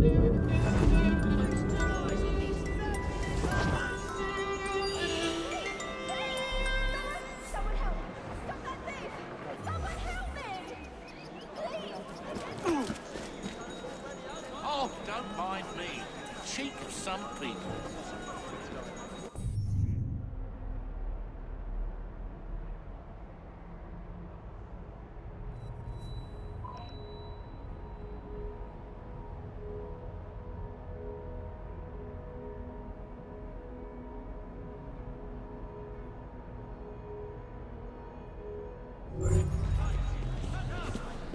Oh, don't mind me. Cheek of some people.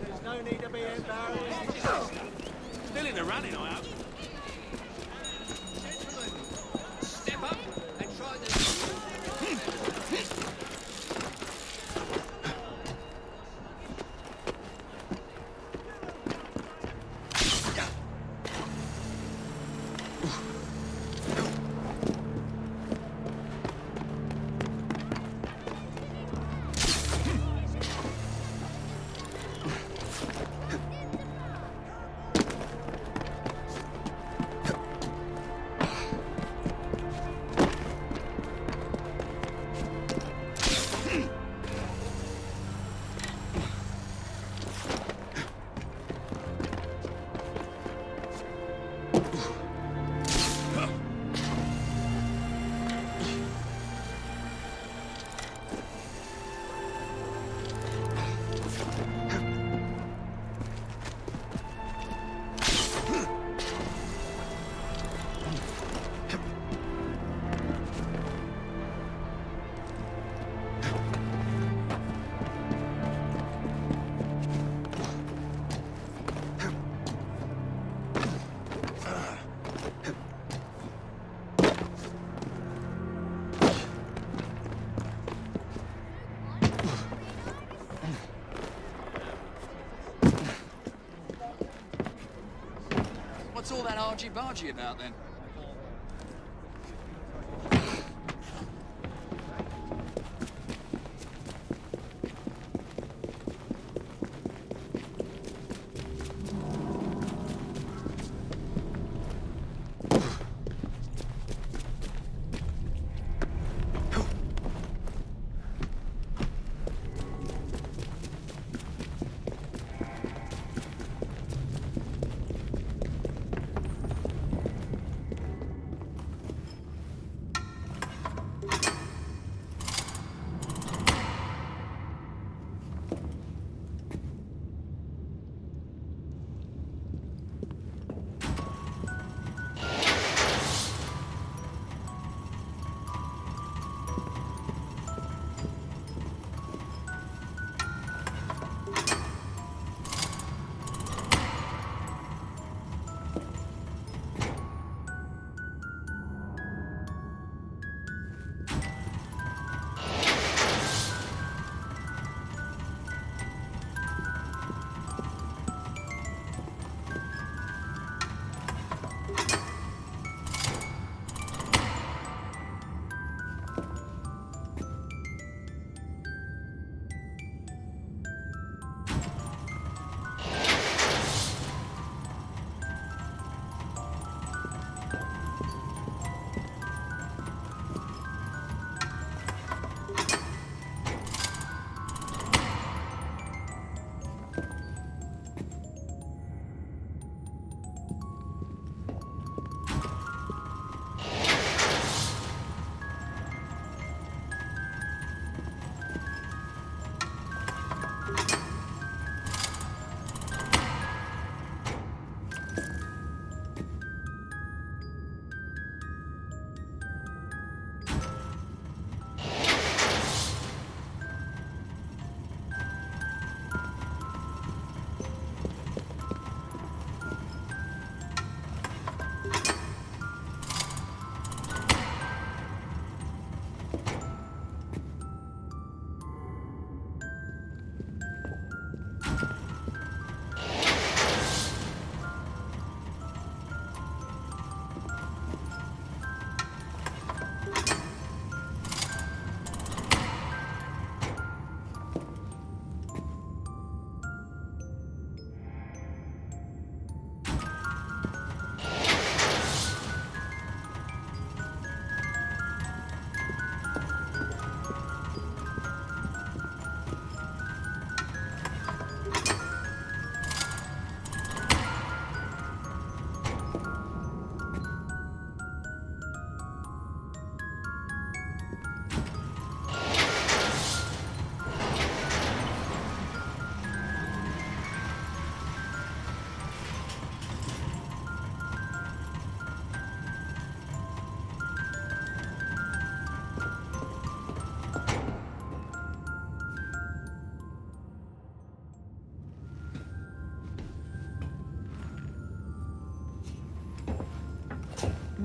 There's no need to be embarrassed. Still in the running, I hope. Step up and try this. What's all that argy-bargy about, then?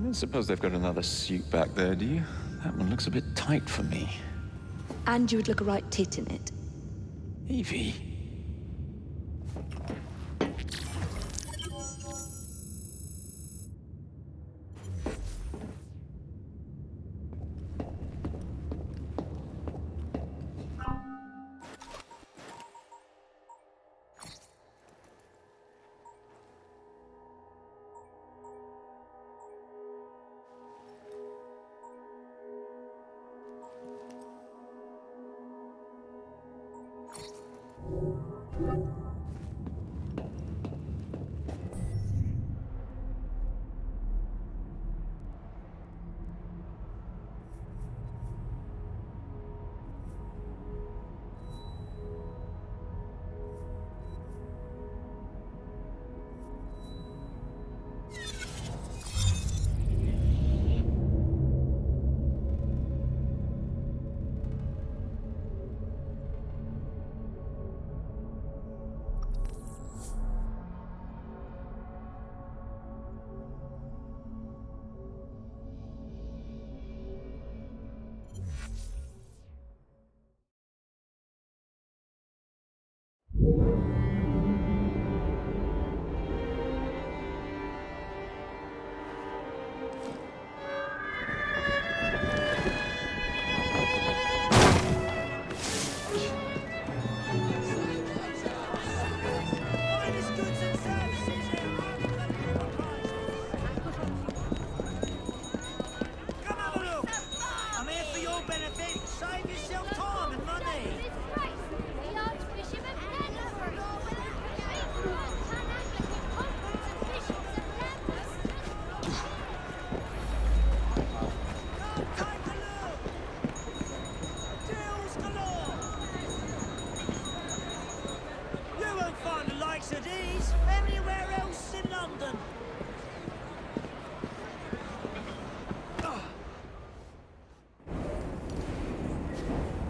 don't suppose they've got another suit back there, do you? That one looks a bit tight for me. And you would look a right tit in it. Evie.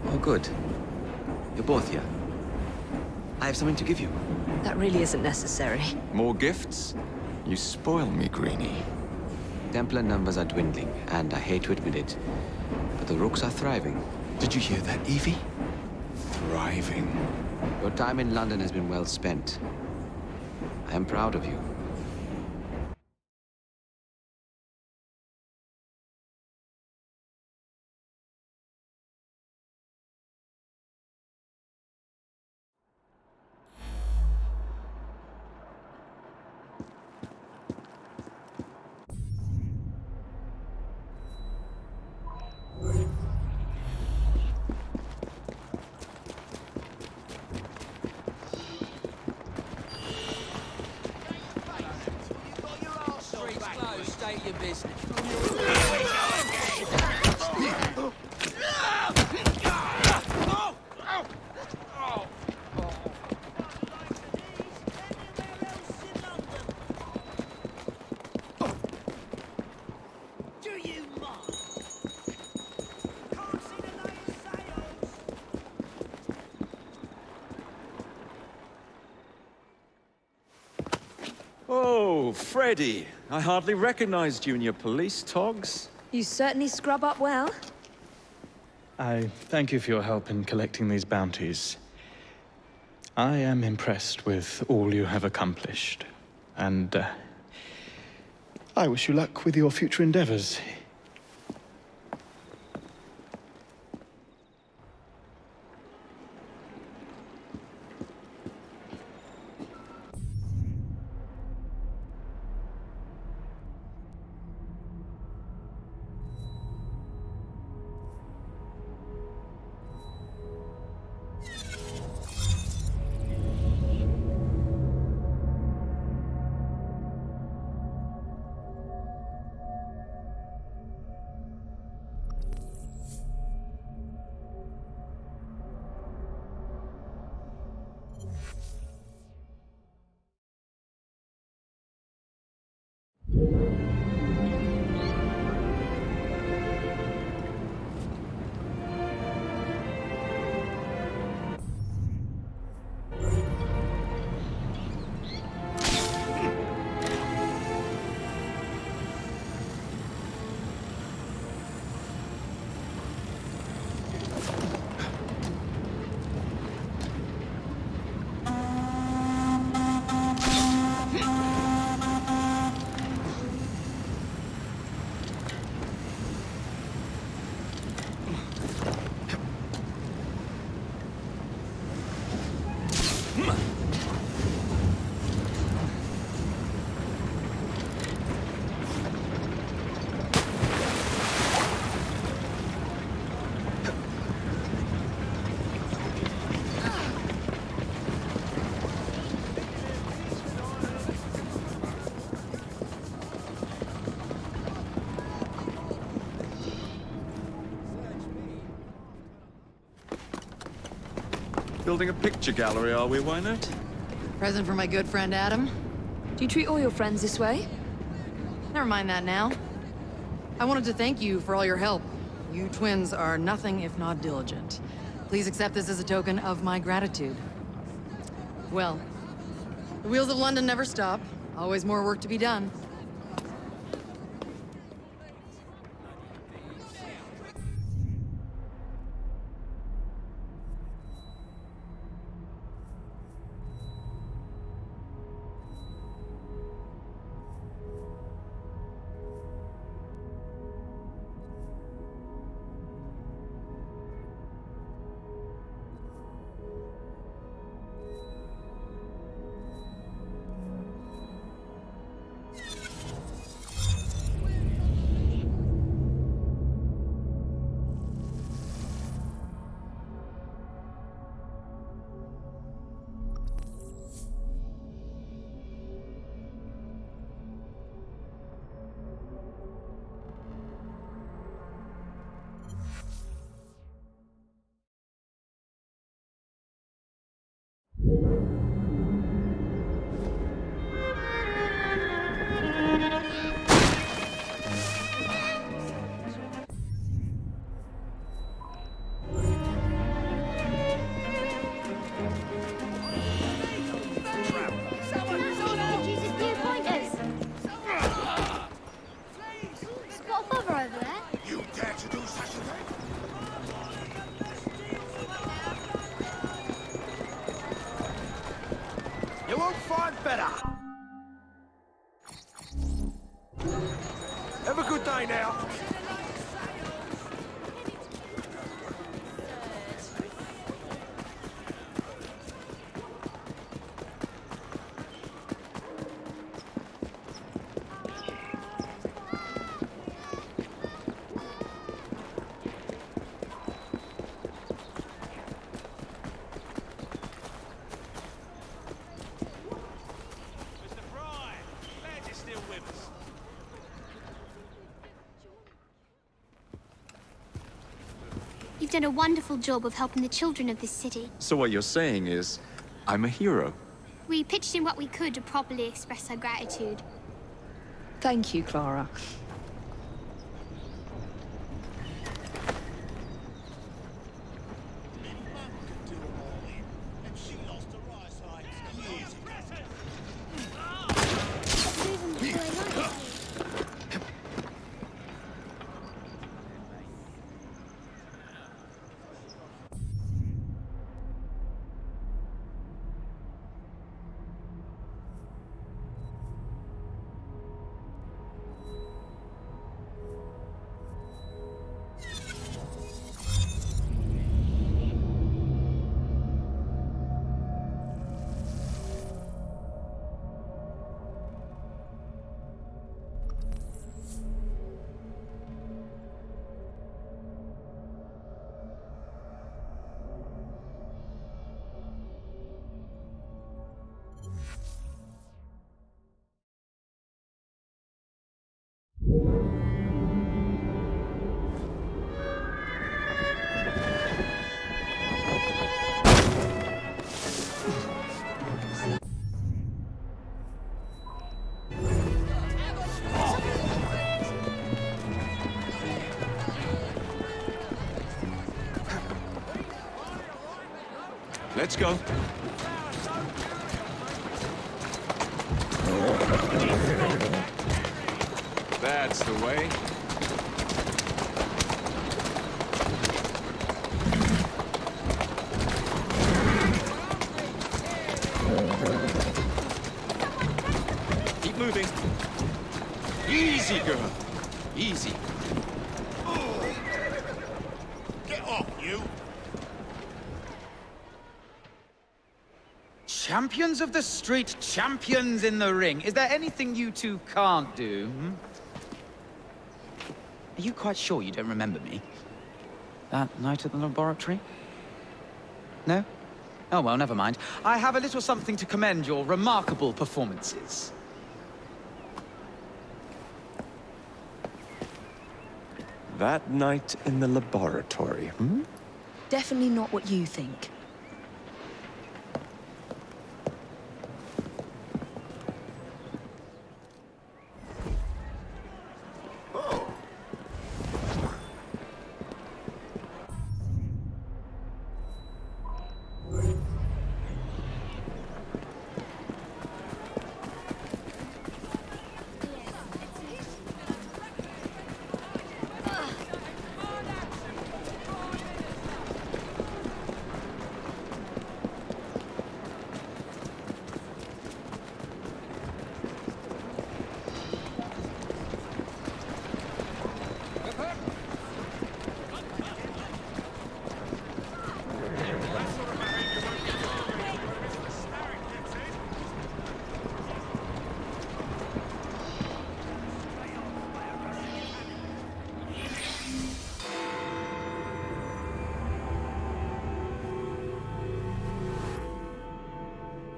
Oh, good. You're both here. I have something to give you. That really isn't necessary. More gifts? You spoil me, Greenie. Templar numbers are dwindling, and I hate to admit it, but the Rooks are thriving. Did you hear that, Evie? Thriving. Your time in London has been well spent. I am proud of you. State your business. Oh, Freddy. I hardly recognized you in your police togs. You certainly scrub up well. I thank you for your help in collecting these bounties. I am impressed with all you have accomplished, and I wish you luck with your future endeavors. Building a picture gallery, are we, Wynette? Present for my good friend Adam? Do you treat all your friends this way? Never mind that now. I wanted to thank you for all your help. You twins are nothing if not diligent. Please accept this as a token of my gratitude. Well, the wheels of London never stop. Always more work to be done. You dare to do such a thing? You won't find better. Have a good day now. You've done a wonderful job of helping the children of this city. So what you're saying is, I'm a hero. We pitched in what we could to properly express our gratitude. Thank you, Clara. Let's go. That's the way. Keep moving. Easy, girl. Easy. Get off, you. Champions of the street, champions in the ring. Is there anything you two can't do? Hmm? Are you quite sure you don't remember me? That night at the laboratory? No? Oh, well, never mind. I have a little something to commend your remarkable performances. That night in the laboratory, hmm? Definitely not what you think.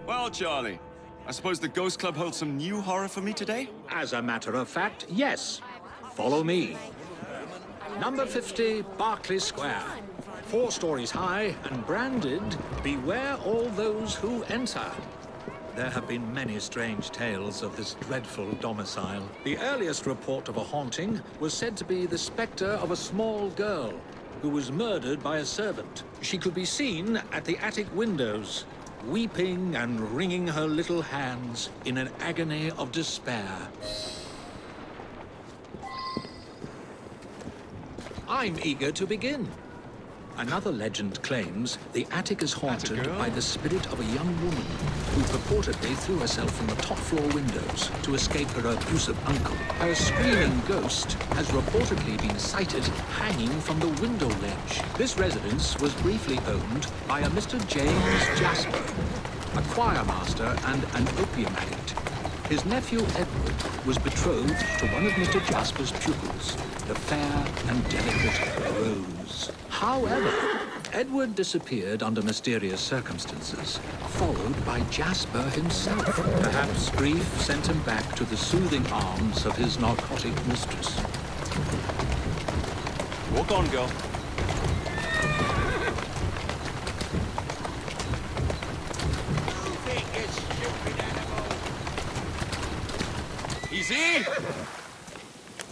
Well, Charlie, I suppose the Ghost Club holds some new horror for me today? As a matter of fact, yes. Follow me. Number 50, Berkeley Square. 4 stories high and branded, "Beware all those who enter." There have been many strange tales of this dreadful domicile. The earliest report of a haunting was said to be the spectre of a small girl who was murdered by a servant. She could be seen at the attic windows, weeping and wringing her little hands in an agony of despair. I'm eager to begin. Another legend claims the attic is haunted by the spirit of a young woman who purportedly threw herself from the top floor windows to escape her abusive uncle. Her screaming ghost has reportedly been sighted hanging from the window ledge. This residence was briefly owned by a Mr. James Jasper, a choir master and an opium addict. His nephew Edward was betrothed to one of Mr. Jasper's pupils, the fair and delicate Rose. However, Edward disappeared under mysterious circumstances, followed by Jasper himself. Perhaps grief sent him back to the soothing arms of his narcotic mistress. Walk on, girl. Easy!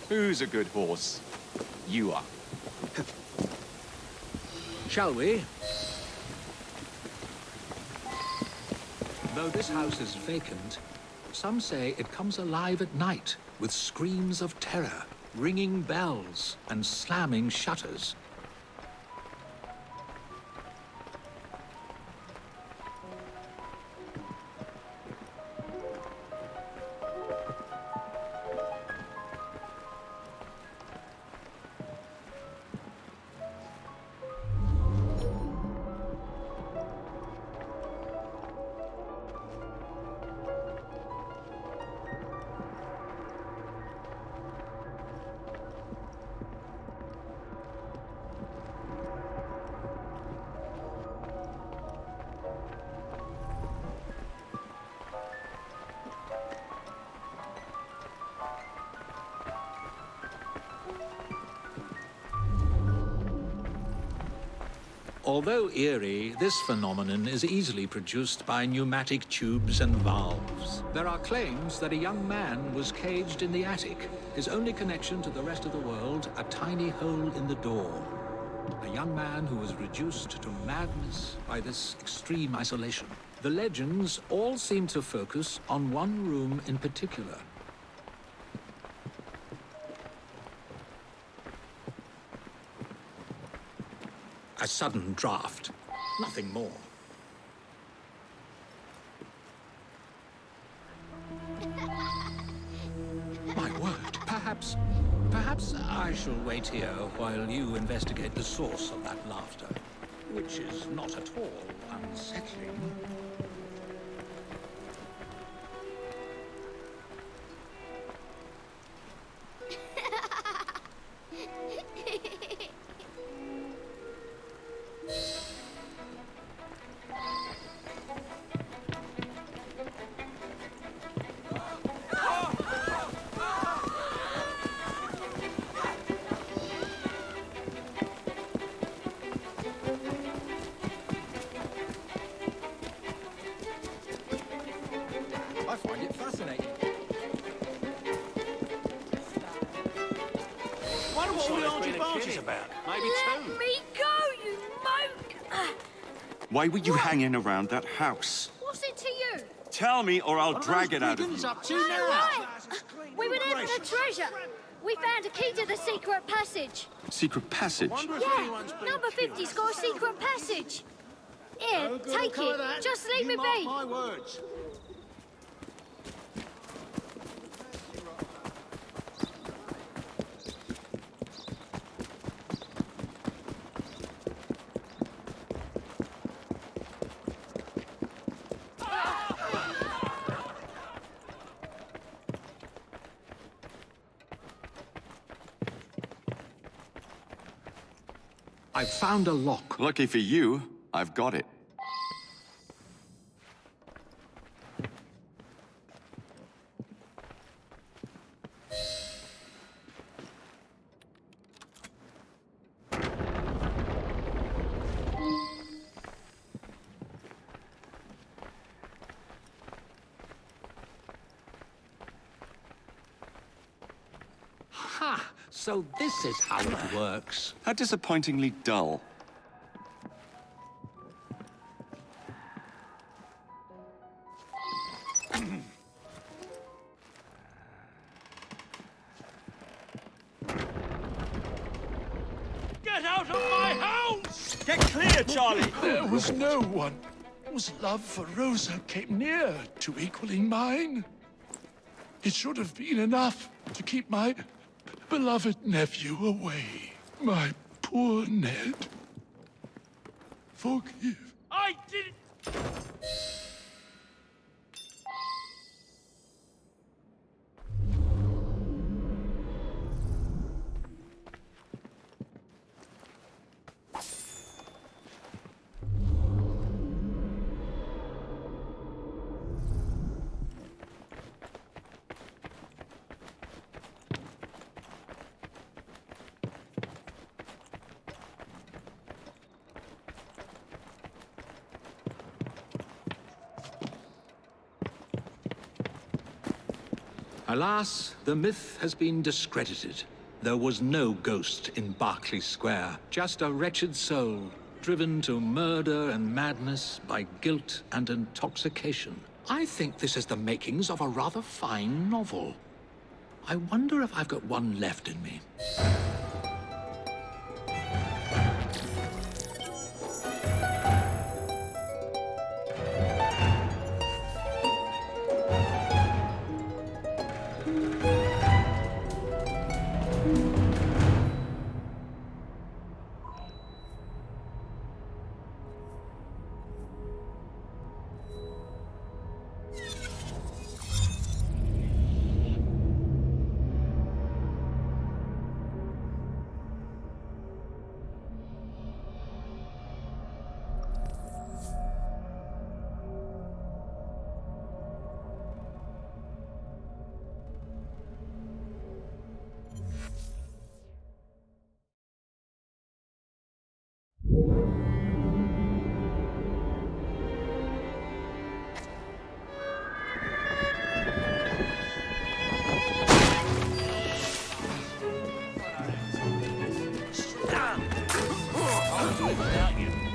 Who's a good horse? You are. Shall we? Though this house is vacant, some say it comes alive at night with screams of terror, ringing bells, and slamming shutters. Although eerie, this phenomenon is easily produced by pneumatic tubes and valves. There are claims that a young man was caged in the attic, his only connection to the rest of the world a tiny hole in the door. A young man who was reduced to madness by this extreme isolation. The legends all seem to focus on one room in particular. A sudden draft. Nothing more. My word, perhaps I shall wait here while you investigate the source of that laughter, which is not at all unsettling. I find it fascinating. Wonder what all the argy-bargy's about. Maybe two. Let me go, you moke! Why were you hanging around that house? What's it to you? Tell me or I'll drag it out of Brigands you. up to Oh, now. right. We were there for the treasure. We found a key to the secret passage. Secret passage? Wonder if Yeah, anyone's been number killed. 50's got a secret passage. Here, No good take will come of it. that. Just leave You me mark be. my words. I've found a lock. Lucky for you, I've got it. So this is how it works. How disappointingly dull. Get out of my house! Get clear, Charlie! There was no one whose love for Rosa came near to equaling mine. It should have been enough to keep my beloved nephew away. My poor Ned. Forgive. I didn't... Alas, the myth has been discredited. There was no ghost in Berkeley Square, just a wretched soul, driven to murder and madness by guilt and intoxication. I think this is the makings of a rather fine novel. I wonder if I've got one left in me.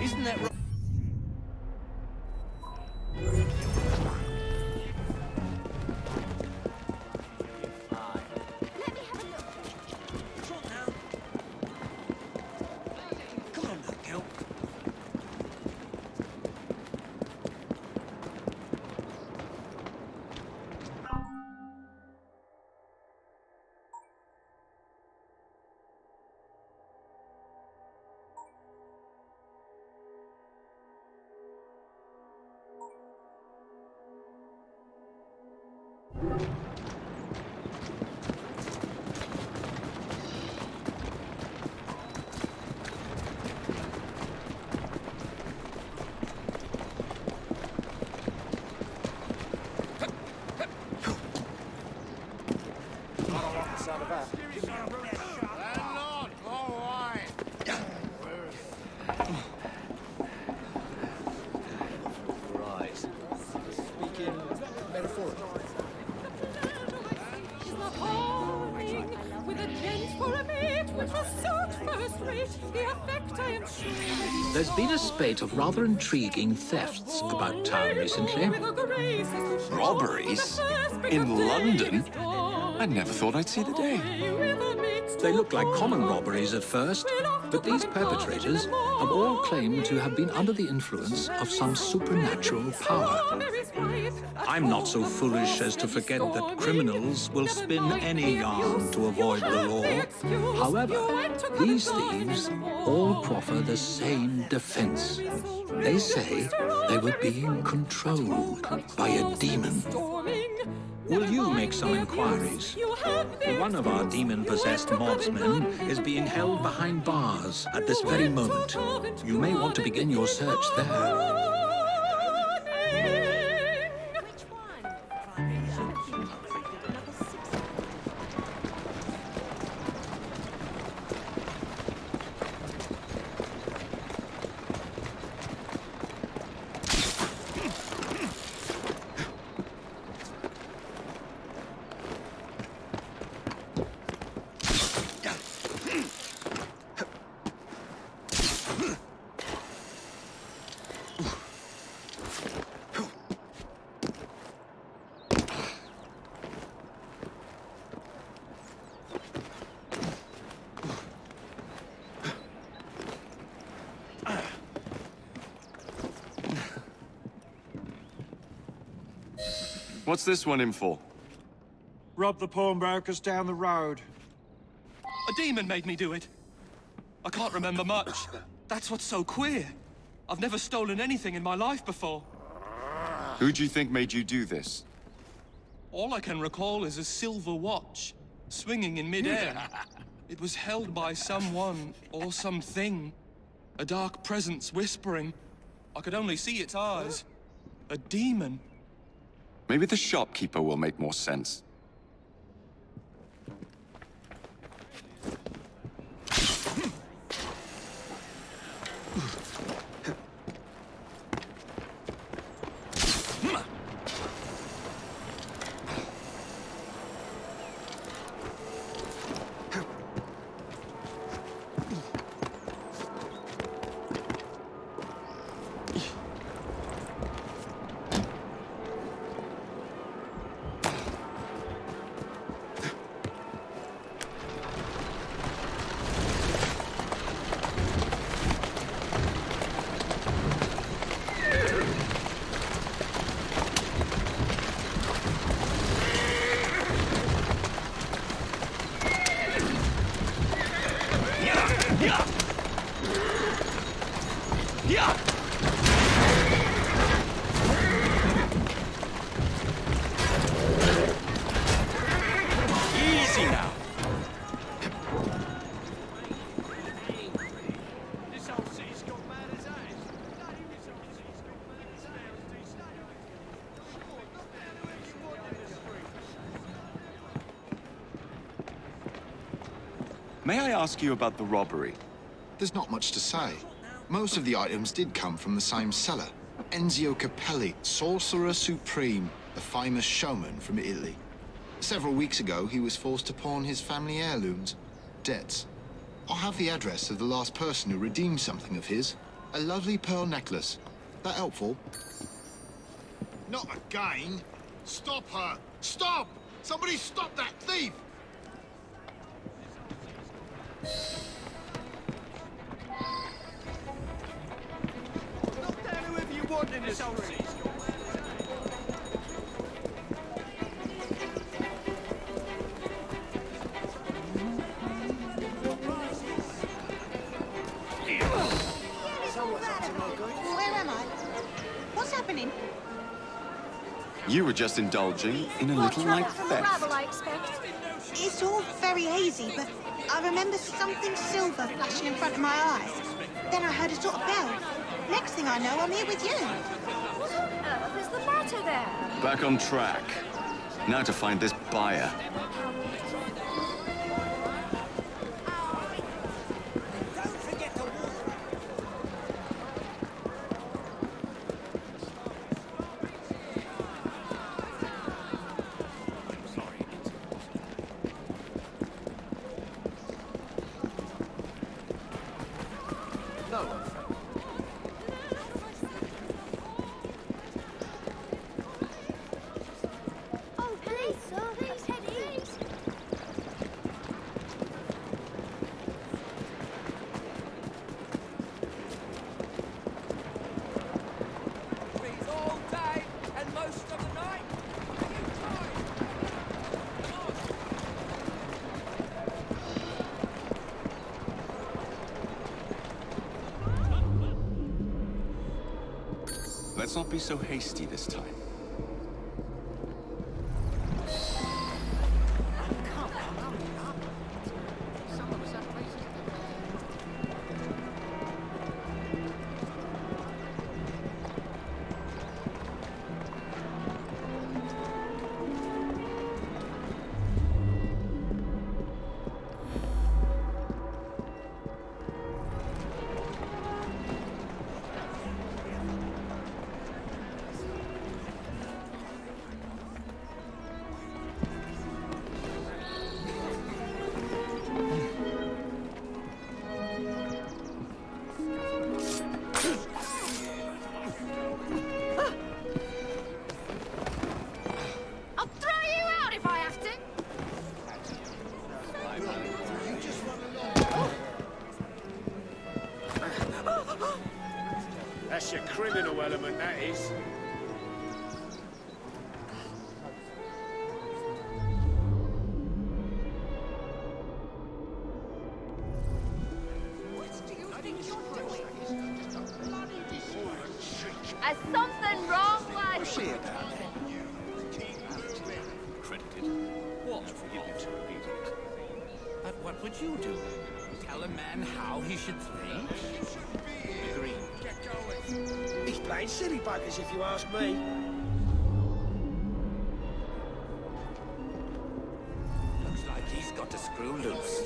Isn't that right? Landlord, all right. Rise. Speaking metaphorically. With a gent for a mate, which was so first rate, the effect I am sure. There's been a spate of rather intriguing thefts about town recently. Robberies? In London? I never thought I'd see the day. They look like common robberies at first, but these perpetrators have all claimed to have been under the influence of some supernatural power. I'm not so foolish as to forget that criminals will spin any yarn to avoid the law. However, these thieves all proffer the same defense. They say they were being controlled by a demon. Will you make some inquiries? One of our demon-possessed mobsmen is being held behind bars at this very moment. You may want to begin your search there. What's this one in for? Rob the pawnbrokers down the road. A demon made me do it. I can't remember much. That's what's so queer. I've never stolen anything in my life before. Who do you think made you do this? All I can recall is a silver watch, swinging in mid-air. It was held by someone or something. A dark presence whispering. I could only see its eyes. A demon. Maybe the shopkeeper will make more sense. Easy now. May I ask you about the robbery? There's not much to say. Most of the items did come from the same seller. Enzio Capelli, Sorcerer Supreme, the famous showman from Italy. Several weeks ago, he was forced to pawn his family heirlooms. Debts. I have the address of the last person who redeemed something of his. A lovely pearl necklace. That helpful? Not again! Stop her! Stop! Somebody stop that thief! Knock down whoever you want in the street! Where am I? What's happening? You were just indulging in a little like theft. I expect. It's all very hazy, but I remember something silver flashing in front of my eyes. Then I heard a sort of bell. Next thing I know, I'm here with you. What on earth is the matter there? Back on track. Now to find this buyer. Oh, police, sir. He's heading. All day and most of the night. Let's not be so hasty this time. I'll throw you out if I have to. That's your criminal element, that is. There's something wrong, lad. What's she about? Credited. What for you to repeat it? But what would you do? Tell a man how he should think? Agreed. He's playing silly buggers, if you ask me. Looks like he's got to screw loose.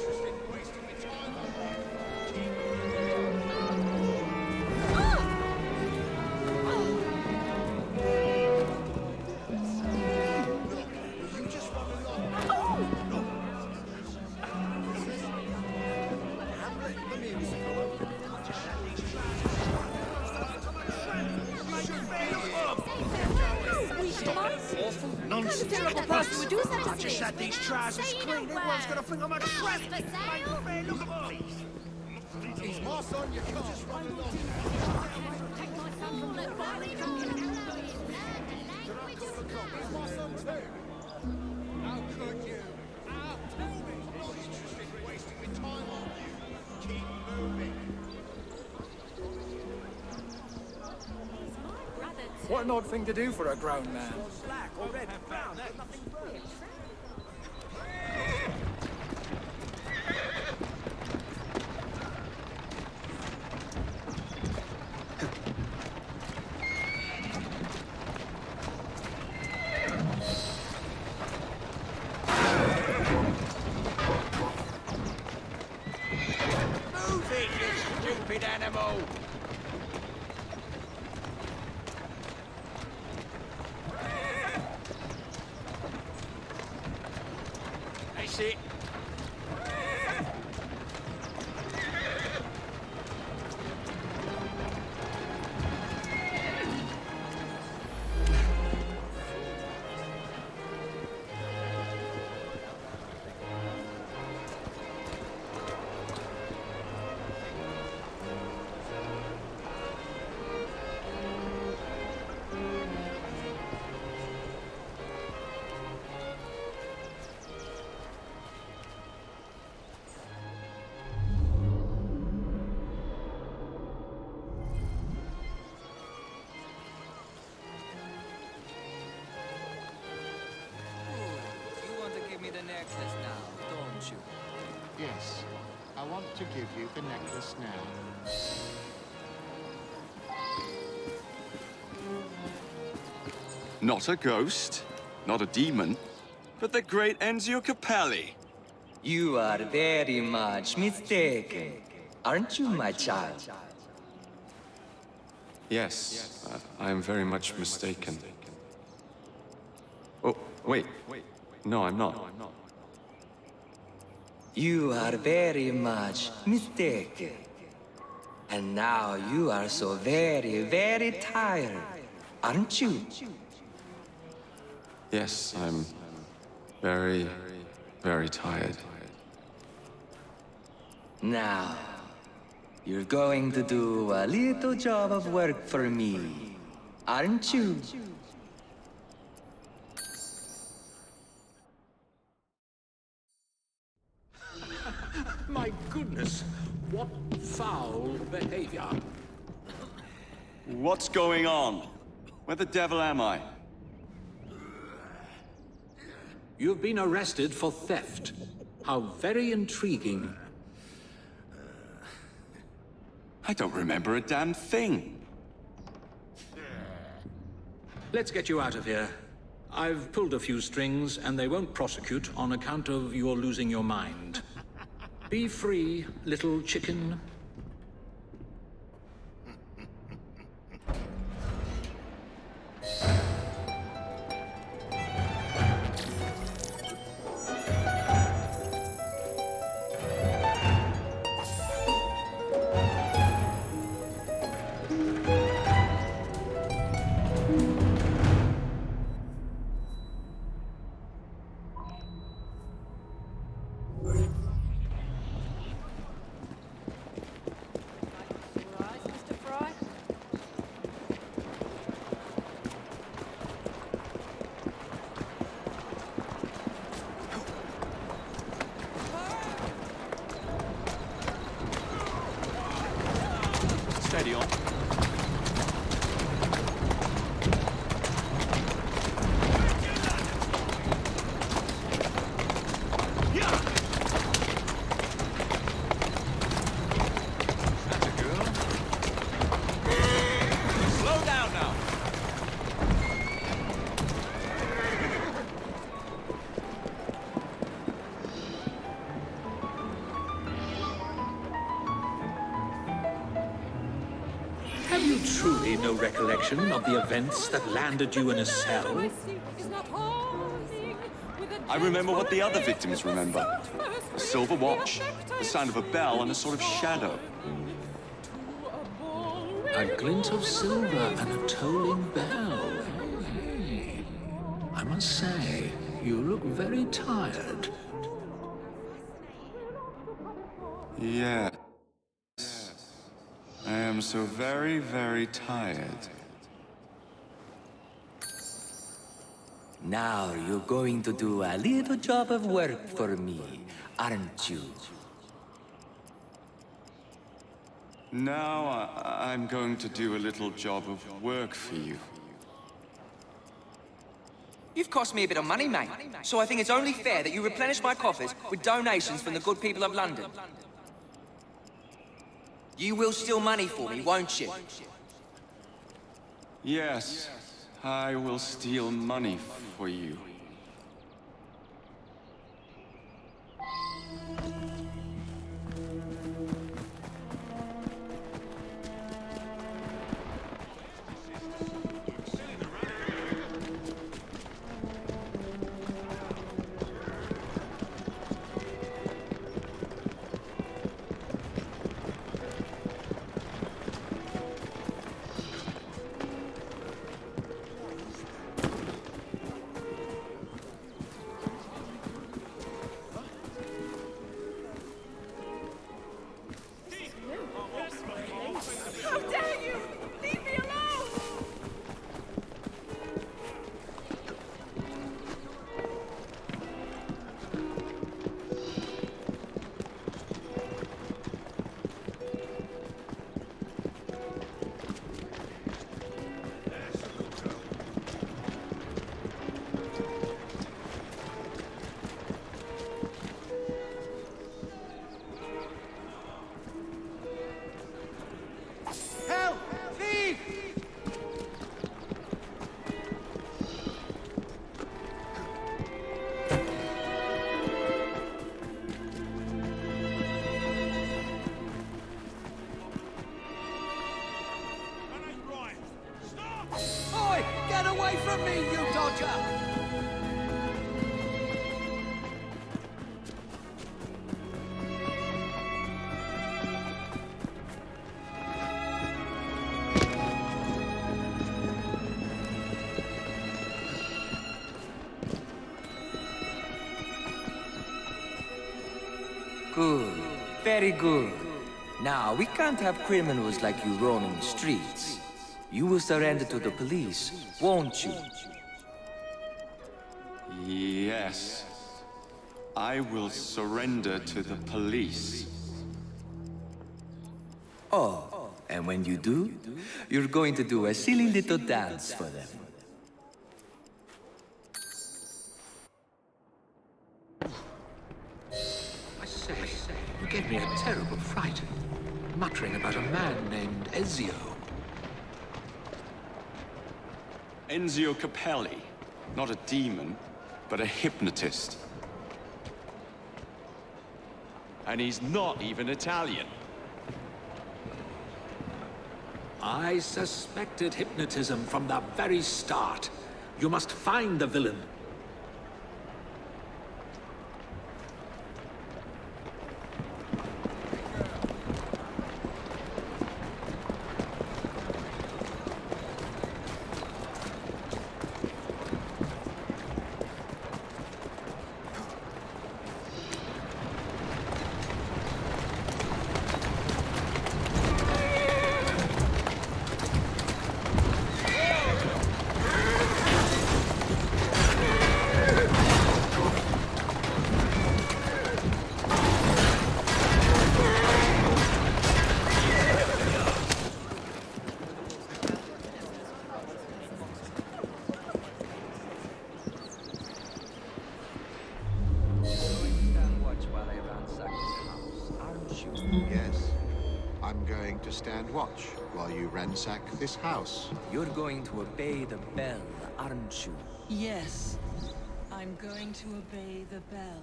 Nonsense. Would do such a I've just had these trousers cleaned. Everyone's gonna think I'm a tramp. Look at all these. He's my son, you can't just run along. How could you? Tell me. Wasting my time on you. Keep moving. What an odd thing to do for a grown man. Black or red, brown, nothing burns. Move it, you stupid animal! That's it. necklace now, don't you? Yes, I want to give you the necklace now. Not a ghost, not a demon, but the great Enzio Capelli. You are very much mistaken, aren't you, my child? Yes, I am very much mistaken. Oh, wait. No, I'm not. You are very much mistaken. And now you are so very, very tired, aren't you? Yes, I'm very, very tired. Now, you're going to do a little job of work for me, aren't you? My goodness, what foul behavior. What's going on? Where the devil am I? You've been arrested for theft. How very intriguing. I don't remember a damn thing. Let's get you out of here. I've pulled a few strings, and they won't prosecute on account of your losing your mind. Be free, little chicken. Steady on. recollection of the events that landed you in a cell? I remember what the other victims remember. A silver watch, the sound of a bell, and a sort of shadow. A glint of silver and a tolling bell. Hey. I must say, you look very tired. Yes. I am so very, very tired. Now you're going to do a little job of work for me, aren't you? Now I'm going to do a little job of work for you. You've cost me a bit of money, mate. So I think it's only fair that you replenish my coffers with donations from the good people of London. You will steal money for me, won't you? Yes, I will steal money for you. How dare you! Leave me alone! Help! Thief! Oi! Get away from me, you dodger! Good. Very good. Now, we can't have criminals like you roaming the streets. You will surrender to the police, won't you? Yes. I will surrender to the police. Oh, and when you do, you're going to do a silly little dance for them. I say, you gave me a terrible fright. Muttering about a man named Ezio. Enzio Capelli. Not a demon, but a hypnotist. And he's not even Italian. I suspected hypnotism from the very start. You must find the villain. Yes. I'm going to stand watch while you ransack this house. You're going to obey the bell, aren't you? Yes. I'm going to obey the bell.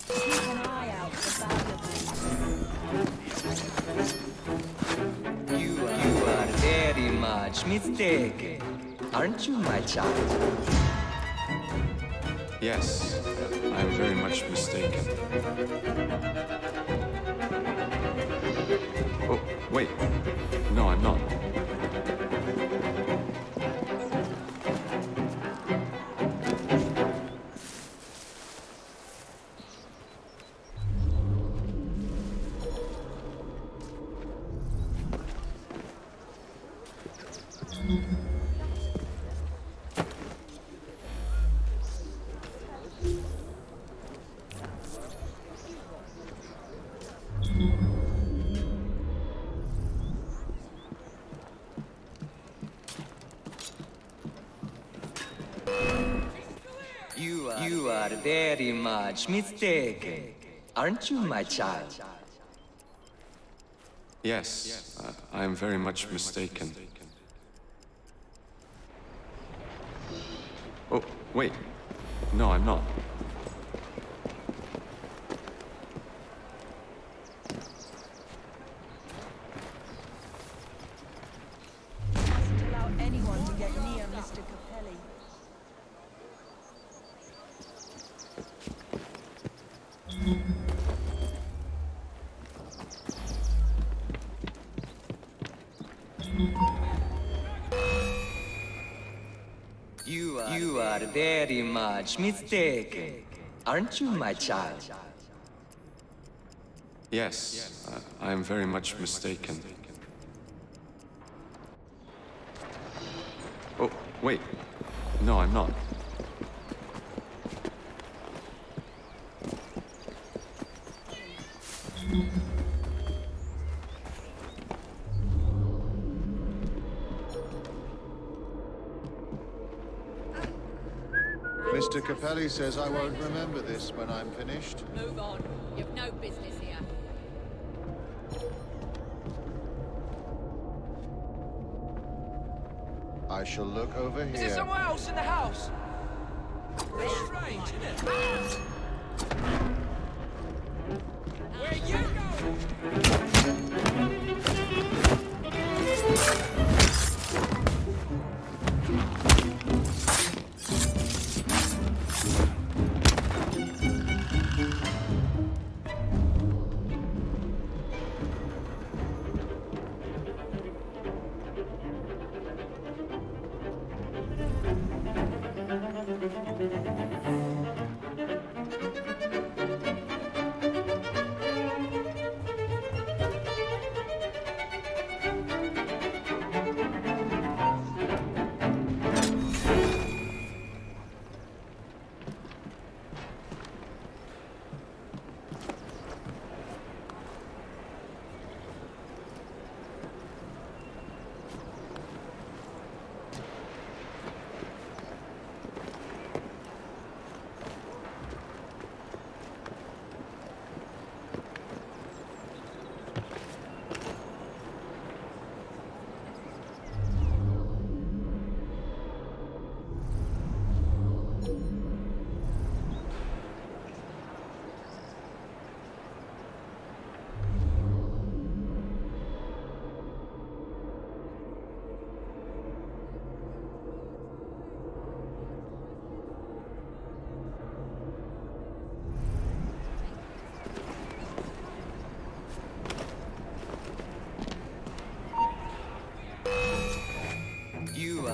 Keep an eye out for valuables. much mistaken. Aren't you, my child? Yes, I am very much mistaken. Oh, wait. No, I'm not. You are very much mistaken. Aren't you, my child? Yes, I am very much mistaken. Oh, wait. No, I'm not. Mustn't allow anyone to get near Mr. Capelli. You are very much mistaken. Aren't you, my child? Yes, I am very much mistaken. Oh, wait. No, I'm not. Mr. Capelli says I won't remember this when I'm finished. Move on. You've no business here. I shall look over Is there here. someone else in the house? It's strange, isn't it? Where you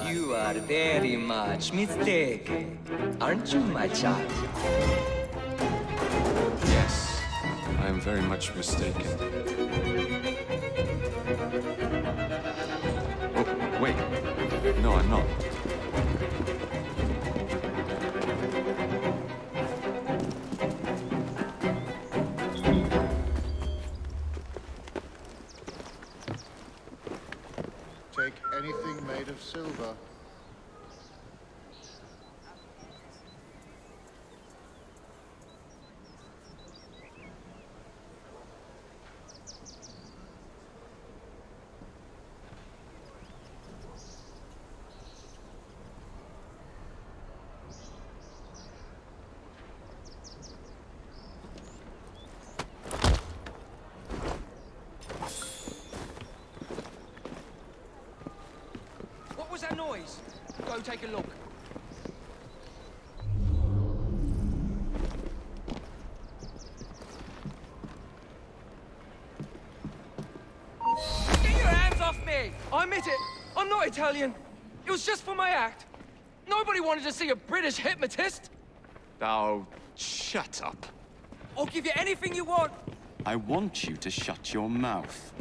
You are very much mistaken. Aren't you, my child? Yes, I am very much mistaken. Oh, wait. No, I'm not. Take anything made of silver. that noise? Go take a look. Get your hands off me! I admit it. I'm not Italian. It was just for my act. Nobody wanted to see a British hypnotist. Oh, shut up. I'll give you anything you want. I want you to shut your mouth.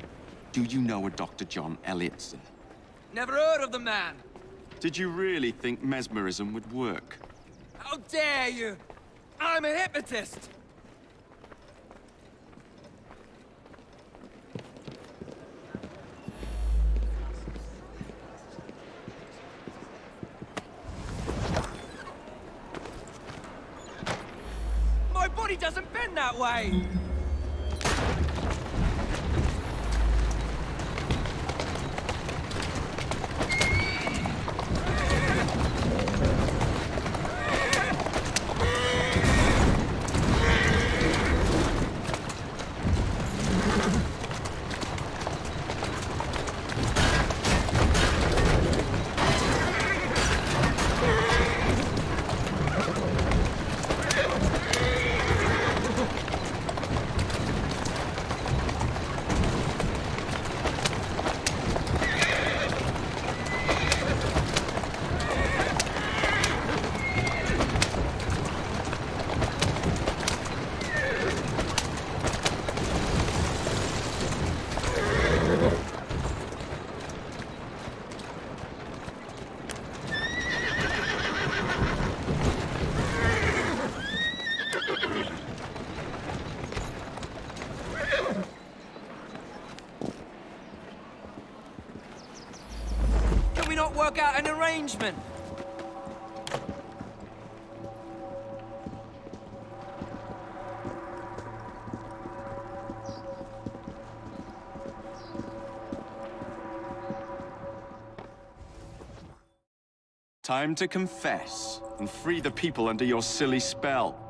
Do you know a Dr. John Elliotson? Never heard of the man. Did you really think mesmerism would work? How dare you? I'm a hypnotist. My body doesn't bend that way. Work out an arrangement. Time to confess and free the people under your silly spell.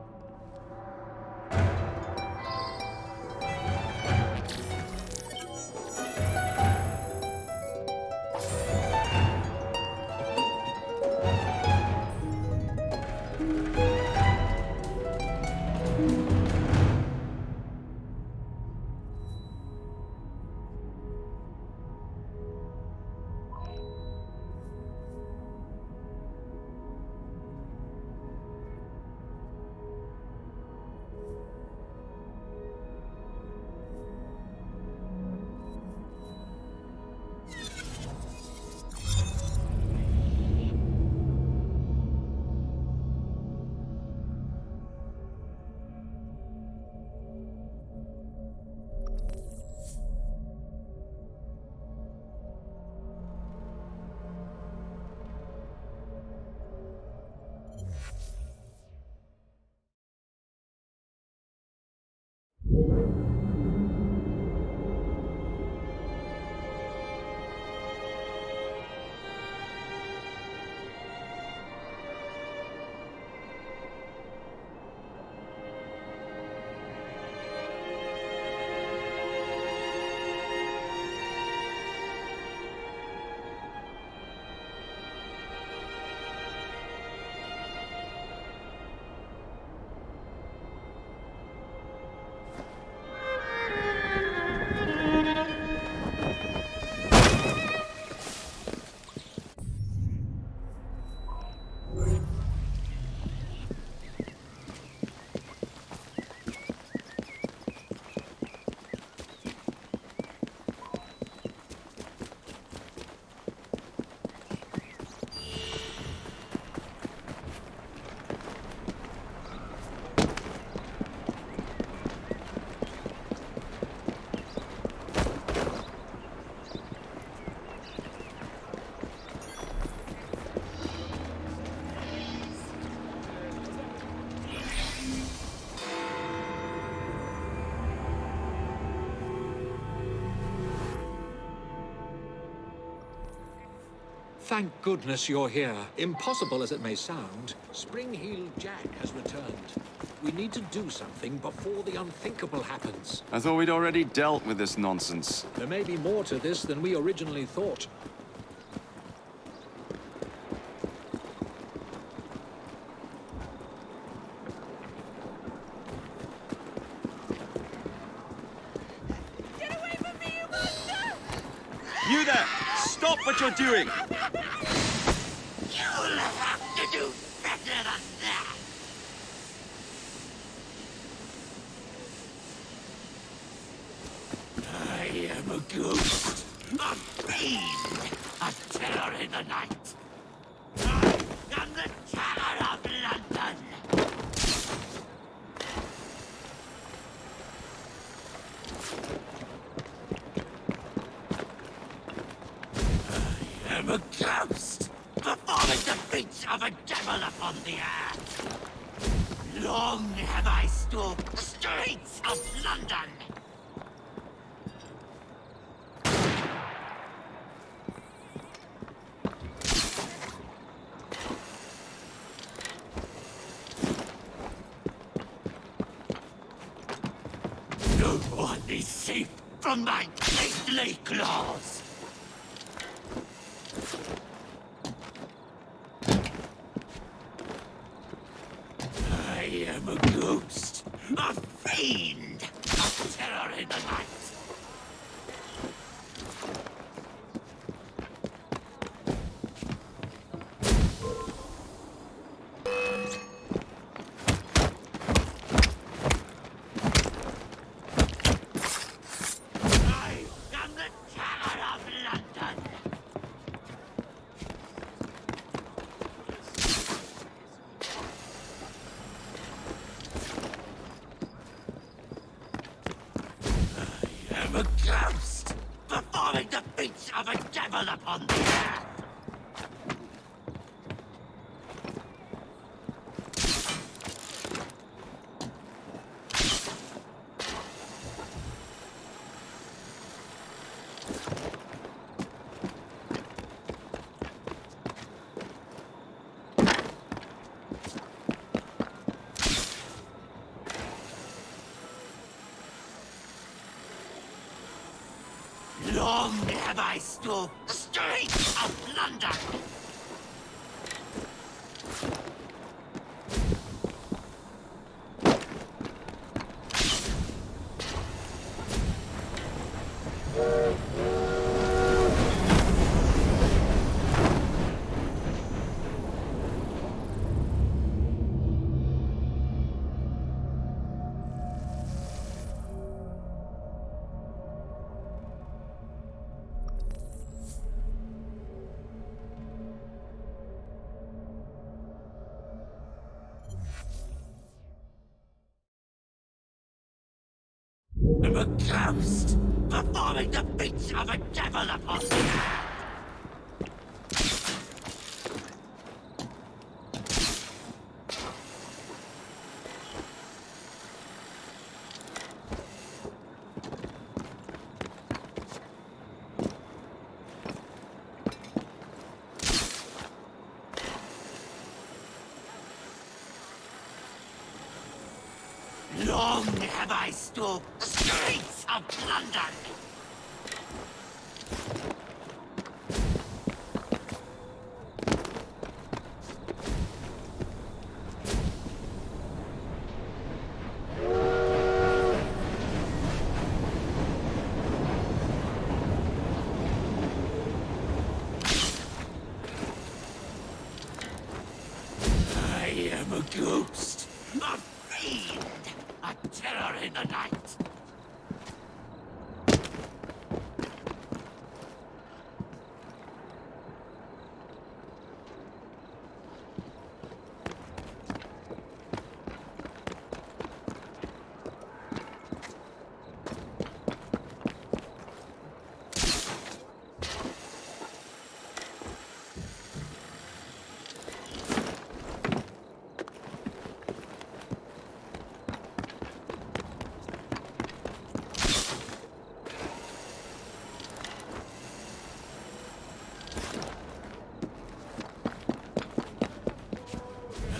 Thank goodness you're here. Impossible as it may sound, Spring-Heeled Jack has returned. We need to do something before the unthinkable happens. I thought we'd already dealt with this nonsense. There may be more to this than we originally thought. You there! Stop what you're doing! You'll have to do better than that. I am a ghost, a fiend, a terror in the night. I am the Terror of London. I am a ghost, performing the feats of a devil upon the earth. Long have I stalked the streets of London. No one is safe from my beastly claws. I am a ghost, a fiend, a terror in the night. I am the Terror of London. I am a ghost, performing the feats of a devil upon the earth. Long have I stalked the streets of London. I'm a ghost, performing the feats of a devil upon the earth. Long have I stalked the streets of London. I am a ghost, a fiend, a terror in the night.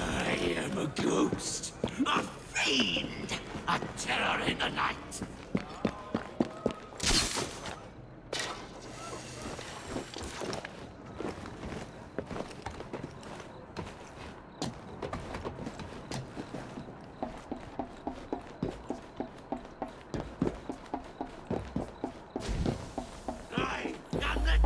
I am a ghost, a fiend, a terror in the night. I am the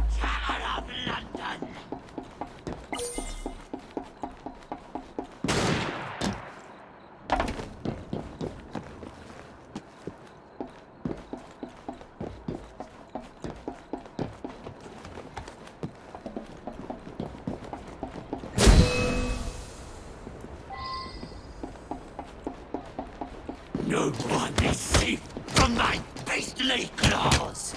No one is safe from my beastly claws!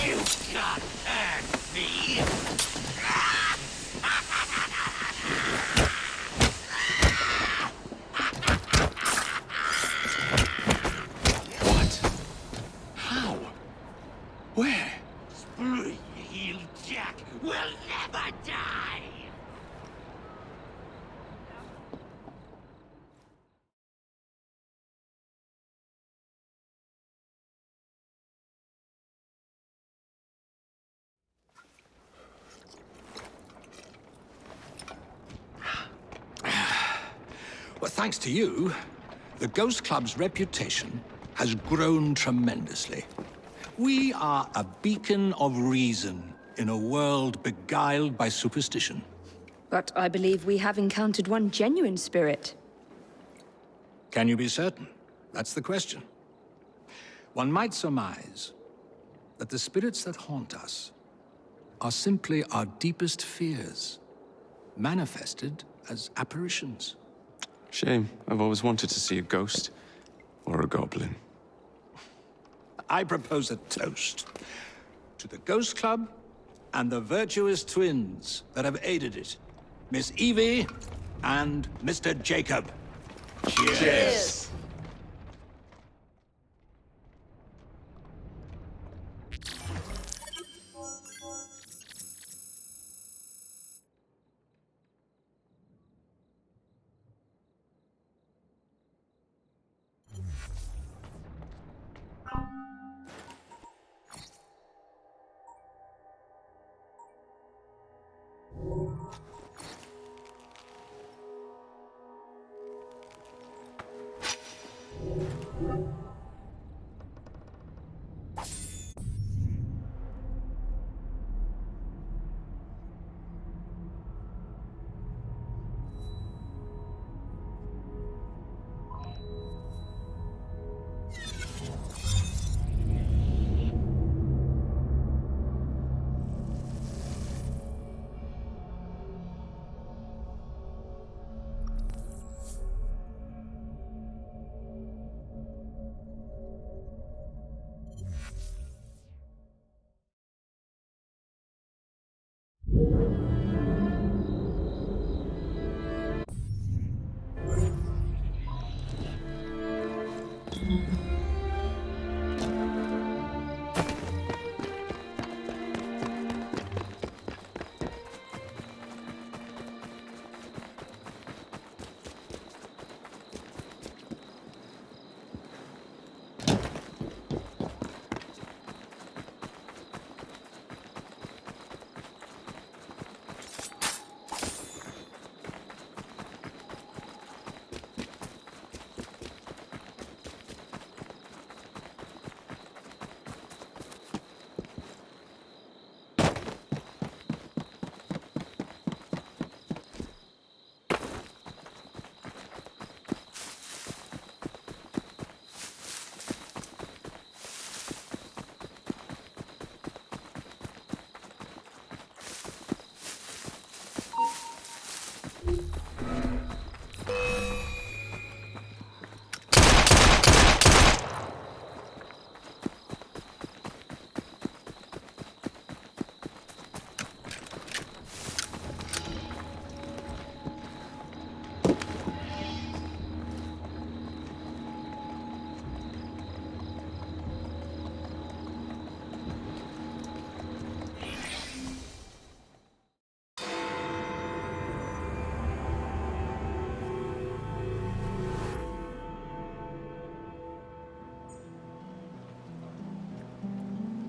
You can't hurt me! What? How? Where? Spree-heeled Jack will never die! Well, thanks to you, the Ghost Club's reputation has grown tremendously. We are a beacon of reason in a world beguiled by superstition. But I believe we have encountered one genuine spirit. Can you be certain? That's the question. One might surmise that the spirits that haunt us are simply our deepest fears, manifested as apparitions. Shame. I've always wanted to see a ghost. Or a goblin. I propose a toast to the Ghost Club and the virtuous twins that have aided it, Miss Evie and Mr. Jacob. Cheers. Cheers.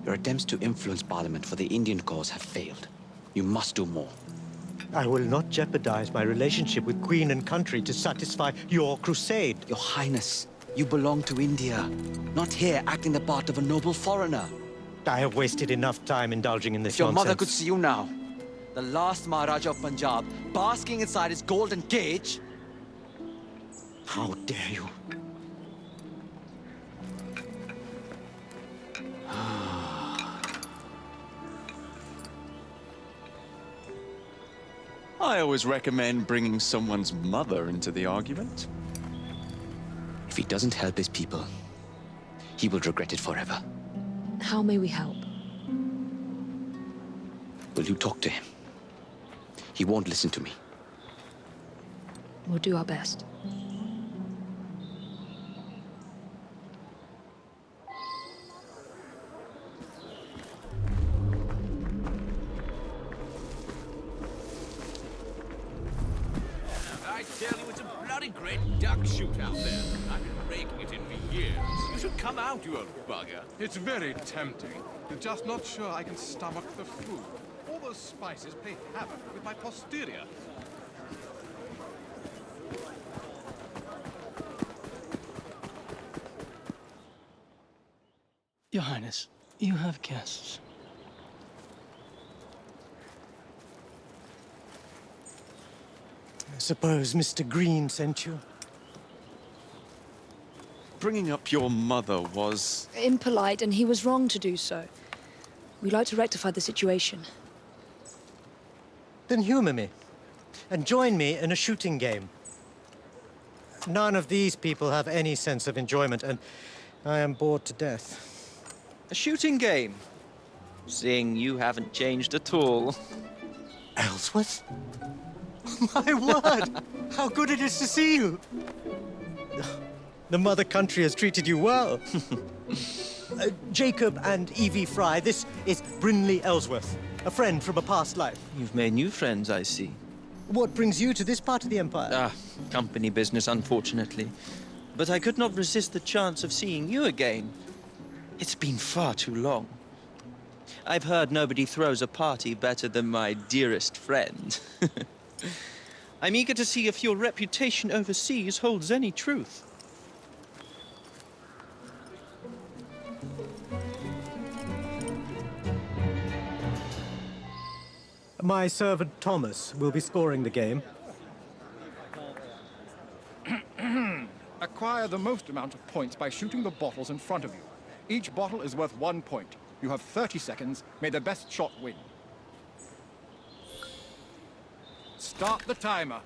Your attempts to influence Parliament for the Indian cause have failed. You must do more. I will not jeopardize my relationship with Queen and country to satisfy your crusade. Your Highness, you belong to India, not here acting the part of a noble foreigner. I have wasted enough time indulging in this If your nonsense. mother could see you now, the last Maharaja of Punjab, basking inside his golden cage. How dare you? I always recommend bringing someone's mother into the argument. If he doesn't help his people, he will regret it forever. How may we help? Will you talk to him? He won't listen to me. We'll do our best. I tell you, it's a bloody great duck shoot out there. I've been raking it in for years. You should come out, you old bugger. It's very tempting. I'm just not sure I can stomach the food. All those spices play havoc with my posterior. Your Highness, you have guests. I suppose Mr. Green sent you? Bringing up your mother was... Impolite, and he was wrong to do so. We'd like to rectify the situation. Then humor me, and join me in a shooting game. None of these people have any sense of enjoyment, and I am bored to death. A shooting game? Seeing you haven't changed at all. Ellsworth? My word! How good it is to see you! The mother country has treated you well. Jacob and Evie Fry, this is Brinley Ellsworth, a friend from a past life. You've made new friends, I see. What brings you to this part of the Empire? Ah, company business, unfortunately. But I could not resist the chance of seeing you again. It's been far too long. I've heard nobody throws a party better than my dearest friend. I'm eager to see if your reputation overseas holds any truth. My servant Thomas will be scoring the game. Acquire the most amount of points by shooting the bottles in front of you. Each bottle is worth 1 point. You have 30 seconds. May the best shot win. Start the timer.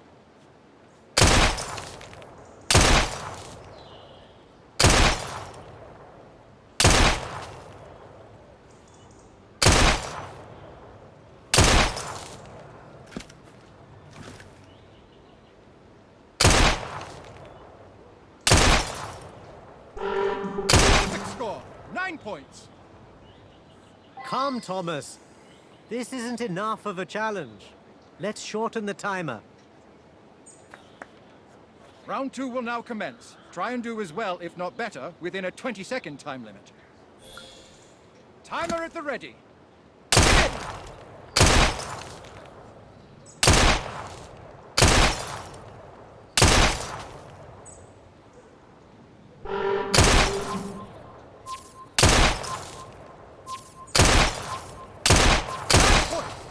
Perfect score. 9 points. Come, Thomas. This isn't enough of a challenge. Let's shorten the timer. Round 2 will now commence. Try and do as well, if not better, within a 20-second time limit. Timer at the ready.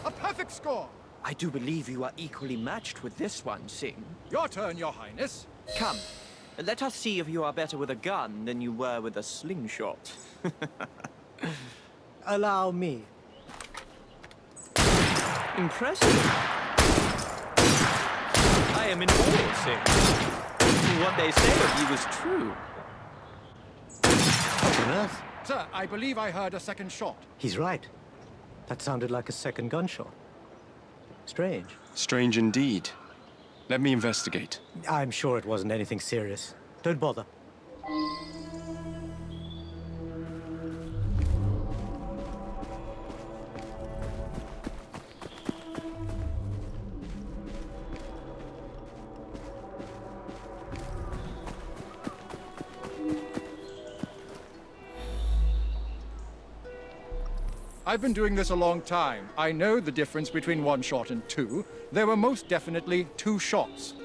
A perfect score. I do believe you are equally matched with this one, Singh. Your turn, Your Highness. Come, let us see if you are better with a gun than you were with a slingshot. Allow me. Impressive. I am in awe, Singh. What they say of you is true. What on earth? Sir, I believe I heard a second shot. He's right. That sounded like a second gunshot. Strange. Strange indeed. Let me investigate. I'm sure it wasn't anything serious. Don't bother. I've been doing this a long time. I know the difference between 1 shot and 2. There were most definitely 2 shots.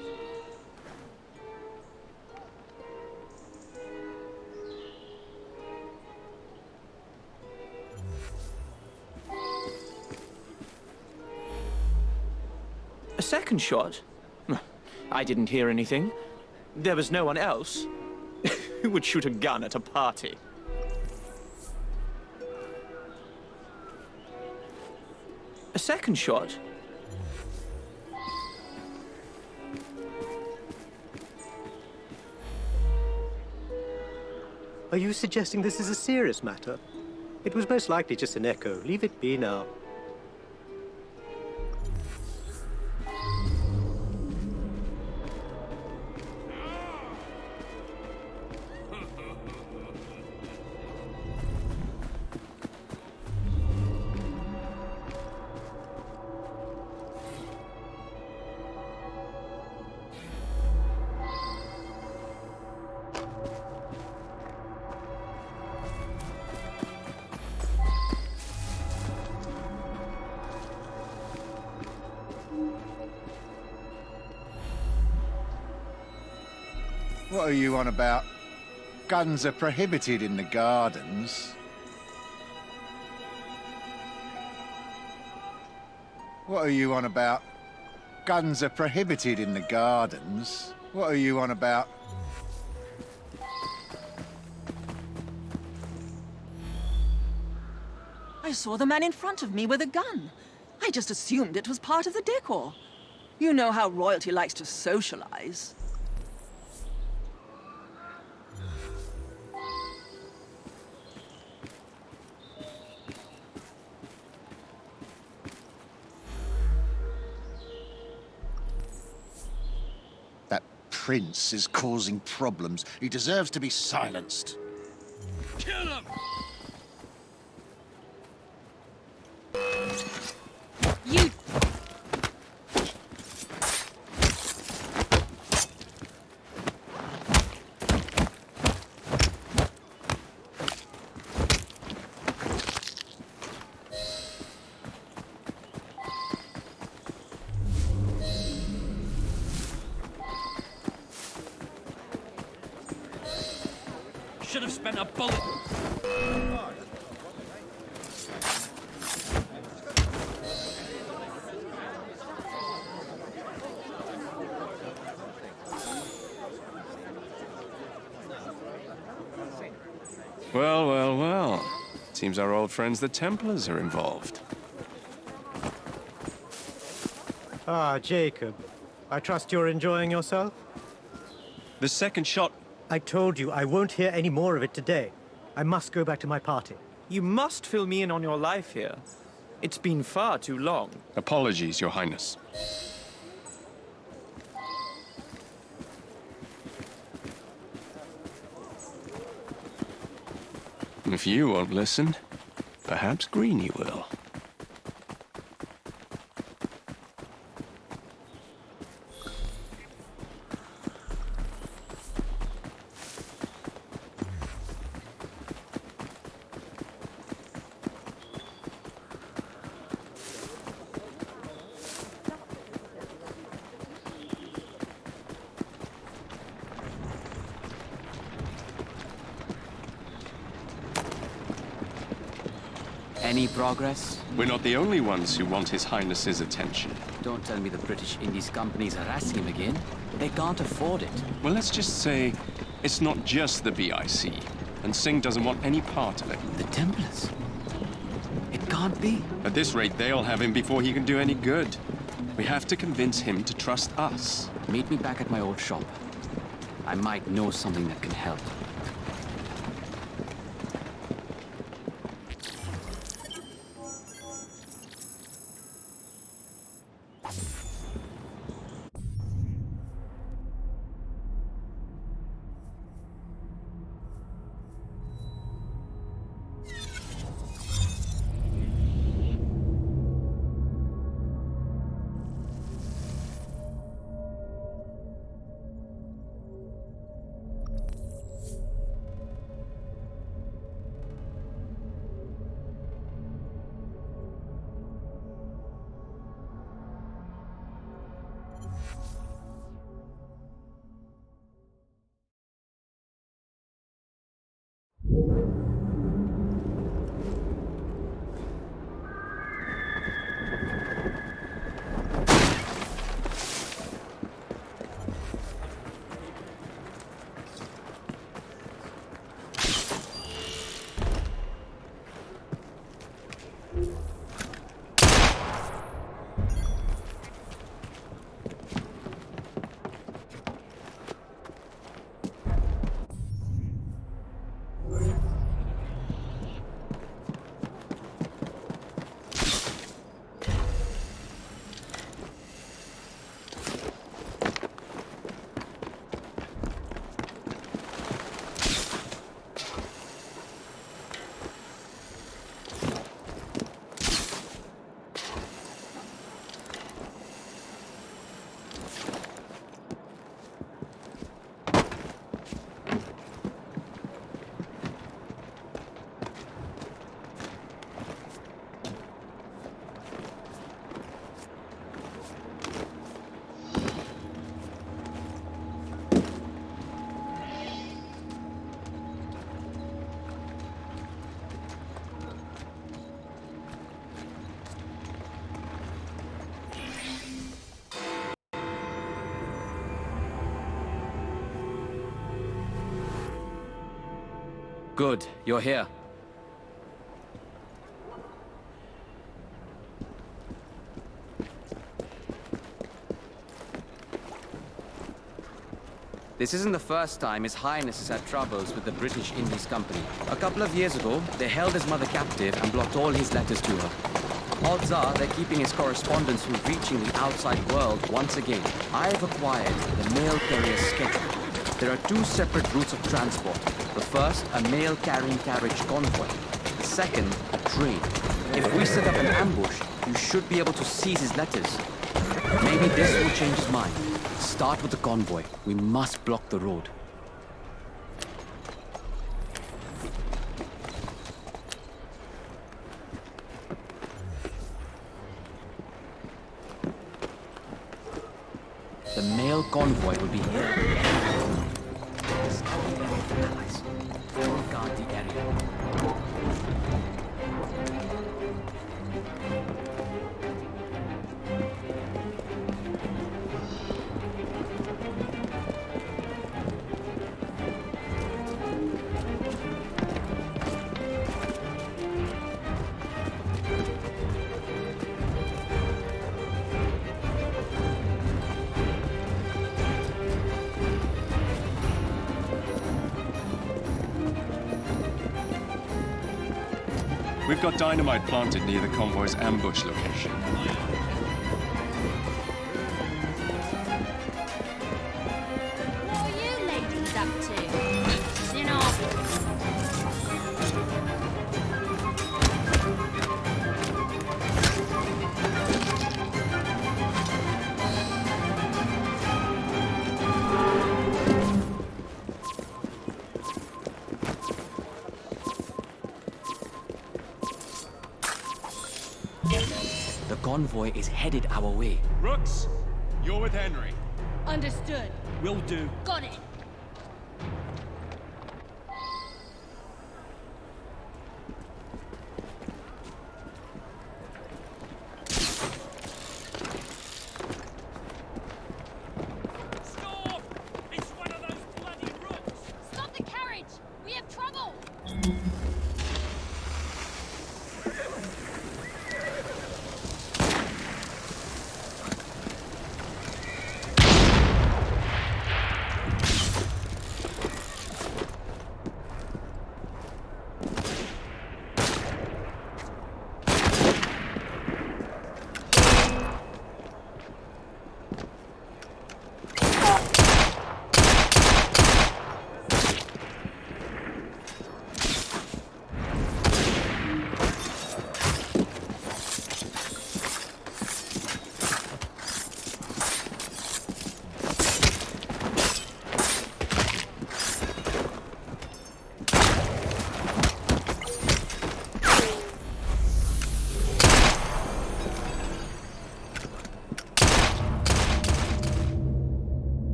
A second shot? I didn't hear anything. There was no one else. Who would shoot a gun at a party? A second shot? Are you suggesting this is a serious matter? It was most likely just an echo. Leave it be now. What are you on about? Guns are prohibited in the gardens. What are you on about? Guns are prohibited in the gardens. What are you on about? I saw the man in front of me with a gun. I just assumed it was part of the decor. You know how royalty likes to socialize. That prince is causing problems. He deserves to be silenced. Kill him! You... Should have spent a bullet. Well, well, well. Seems our old friends the Templars are involved. Ah, Jacob. I trust you're enjoying yourself? The second shot... I told you I won't hear any more of it today. I must go back to my party. You must fill me in on your life here. It's been far too long. Apologies, Your Highness. If you won't listen, perhaps Greenie will. Any progress? We're not the only ones who want His Highness's attention. Don't tell me the British Indies company's harassing him again. They can't afford it. Well, let's just say it's not just the BIC, and Singh doesn't want any part of it. The Templars? It can't be. At this rate, they'll have him before he can do any good. We have to convince him to trust us. Meet me back at my old shop. I might know something that can help. Good, you're here. This isn't the first time His Highness has had troubles with the British Indies Company. A couple of years ago, they held his mother captive and blocked all his letters to her. Odds are they're keeping his correspondence from reaching the outside world once again. I've acquired the mail carrier schedule. There are two separate routes of transport. The first, a mail-carrying carriage convoy. The second, a train. If we set up an ambush, you should be able to seize his letters. Maybe this will change his mind. Start with the convoy. We must block the road. The mail convoy will be here. Scout the area for allies. Full guard the area. We've got dynamite planted near the convoy's ambush location. What are you ladies up to? You know. The convoy is headed our way. Rooks, you're with Henry. Understood. Will do. Got it. Stop! It's one of those bloody rooks! Stop the carriage! We have trouble!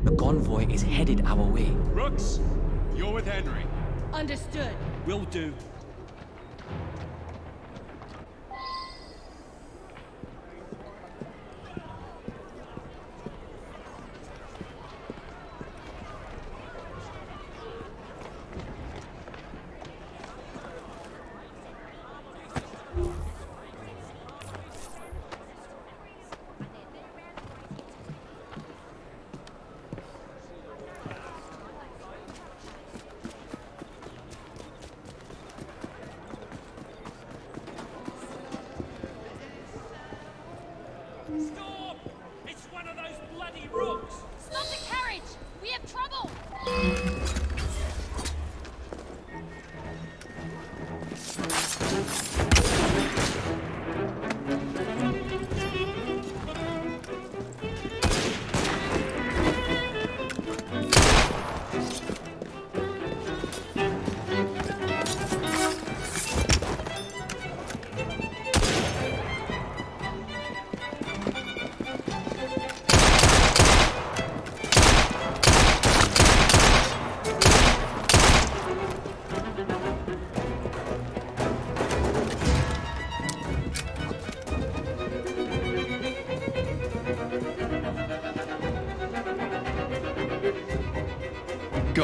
The convoy is headed our way. Rooks, you're with Henry. Understood. Will do.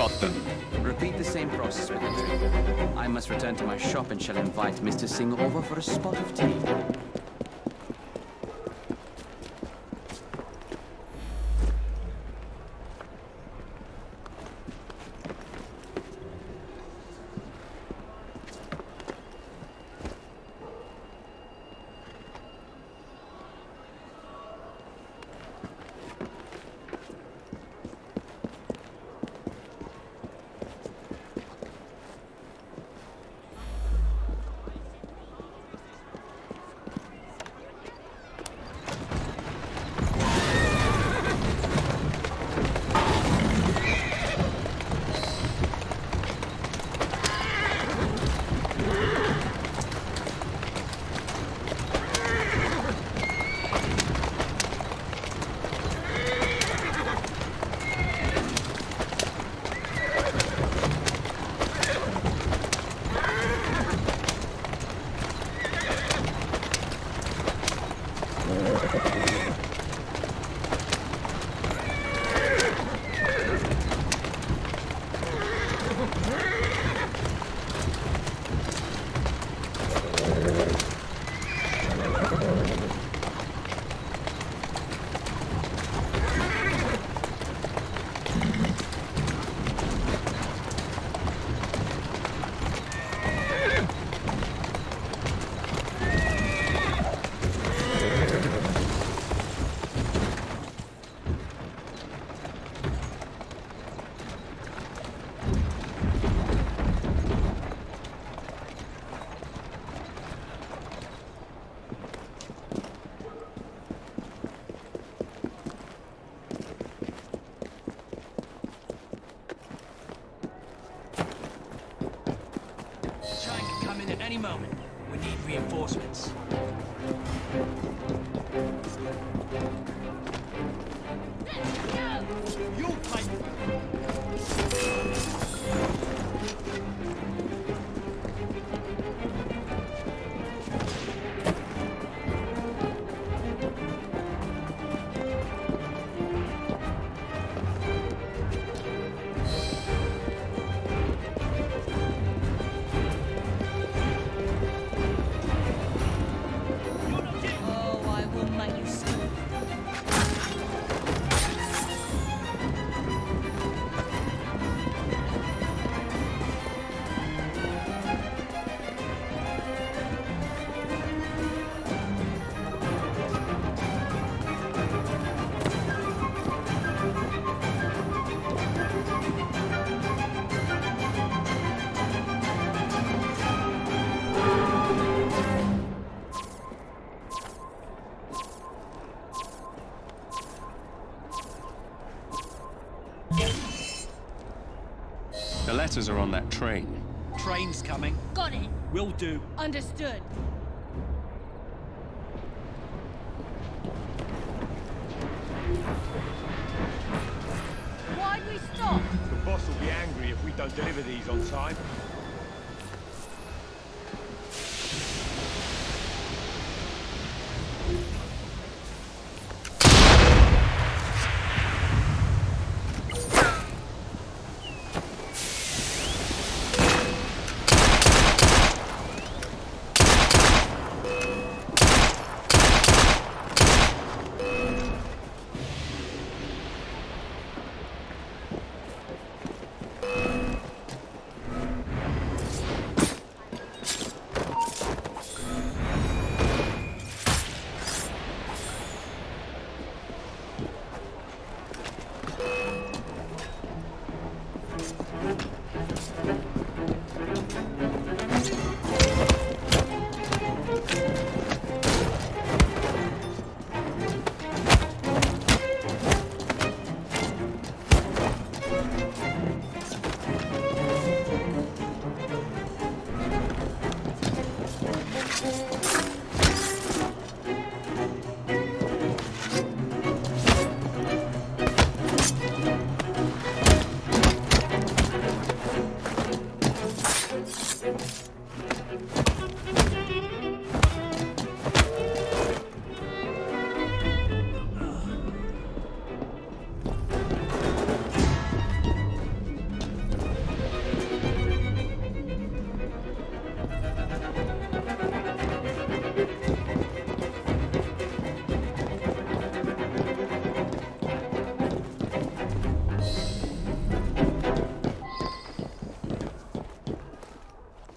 got them. Repeat the same process with the drink. I must return to my shop and shall invite Mr. Singh over for a spot of tea. Any moment. We need reinforcements. You'll fight. The letters are on that train. Train's coming. Got it. Will do. Understood. Why'd we stop? The boss will be angry if we don't deliver these on time.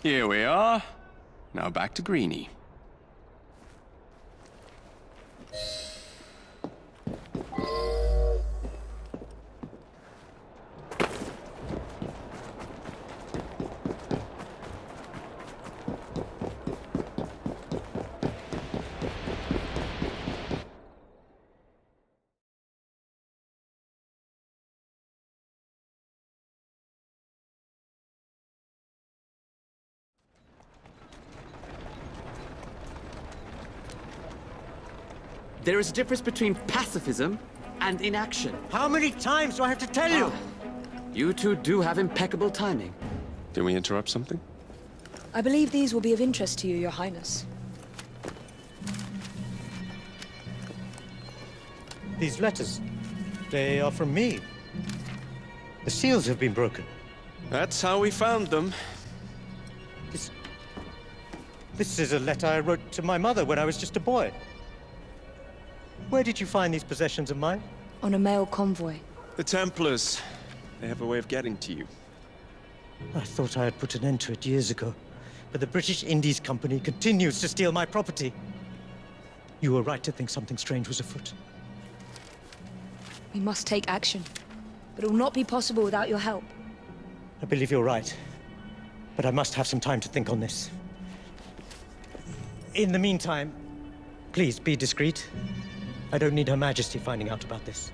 Here we are. Now back to Greenie. There is a difference between pacifism and inaction. How many times do I have to tell you? You two do have impeccable timing. Did we interrupt something? I believe these will be of interest to you, Your Highness. These letters, they are from me. The seals have been broken. That's how we found them. This is a letter I wrote to my mother when I was just a boy. Where did you find these possessions of mine? On a mail convoy. The Templars. They have a way of getting to you. I thought I had put an end to it years ago, but the British Indies Company continues to steal my property. You were right to think something strange was afoot. We must take action, but it will not be possible without your help. I believe you're right, but I must have some time to think on this. In the meantime, please be discreet. I don't need Her Majesty finding out about this.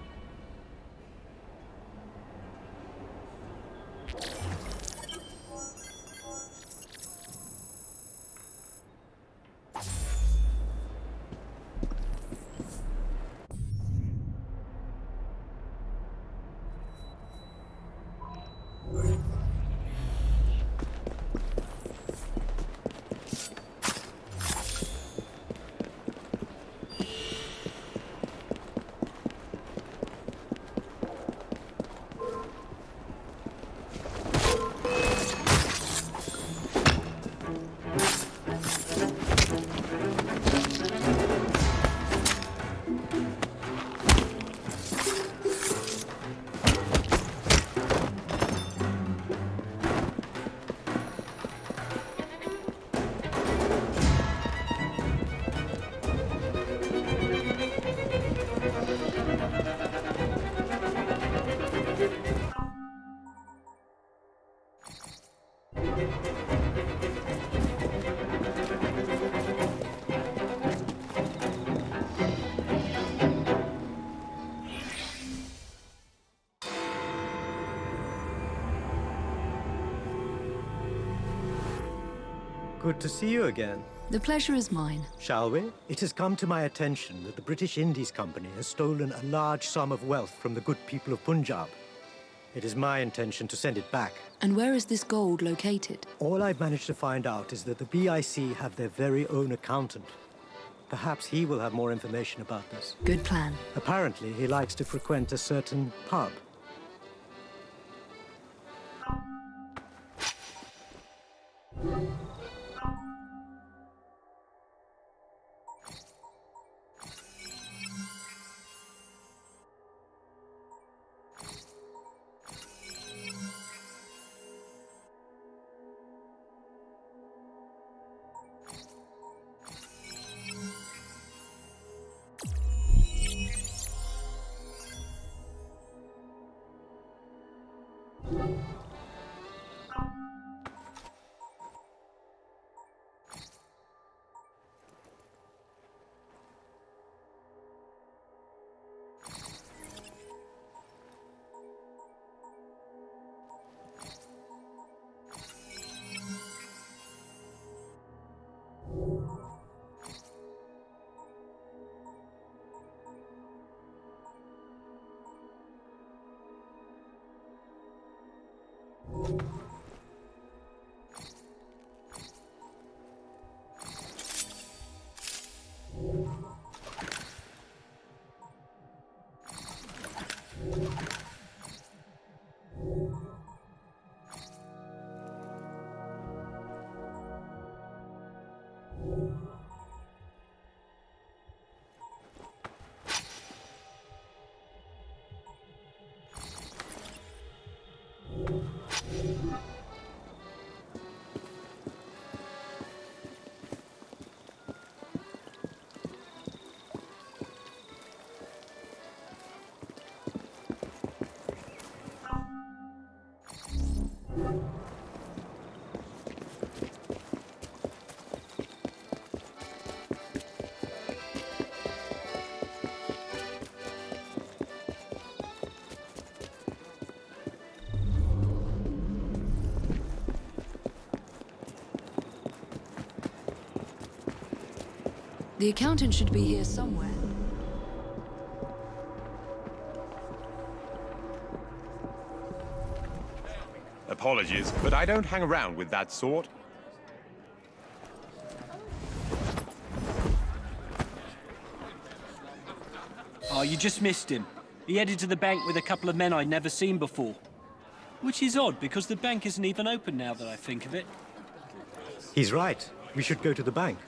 Good to see you again. The pleasure is mine. Shall we? It has come to my attention that the British Indies Company has stolen a large sum of wealth from the good people of Punjab. It is my intention to send it back. And where is this gold located? All I've managed to find out is that the BIC have their very own accountant. Perhaps he will have more information about this. Good plan. Apparently, he likes to frequent a certain pub. The accountant should be here somewhere. Apologies, but I don't hang around with that sort. Oh, you just missed him. He headed to the bank with a couple of men I'd never seen before. Which is odd, because the bank isn't even open now that I think of it. He's right. We should go to the bank.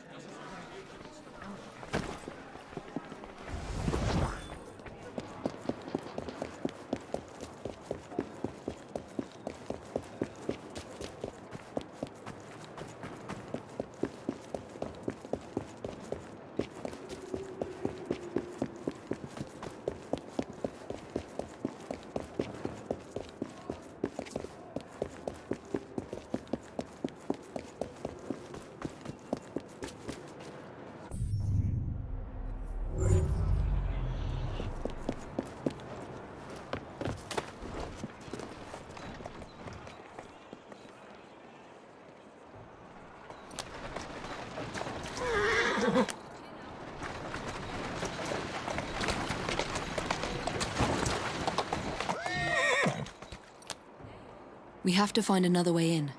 We have to find another way in.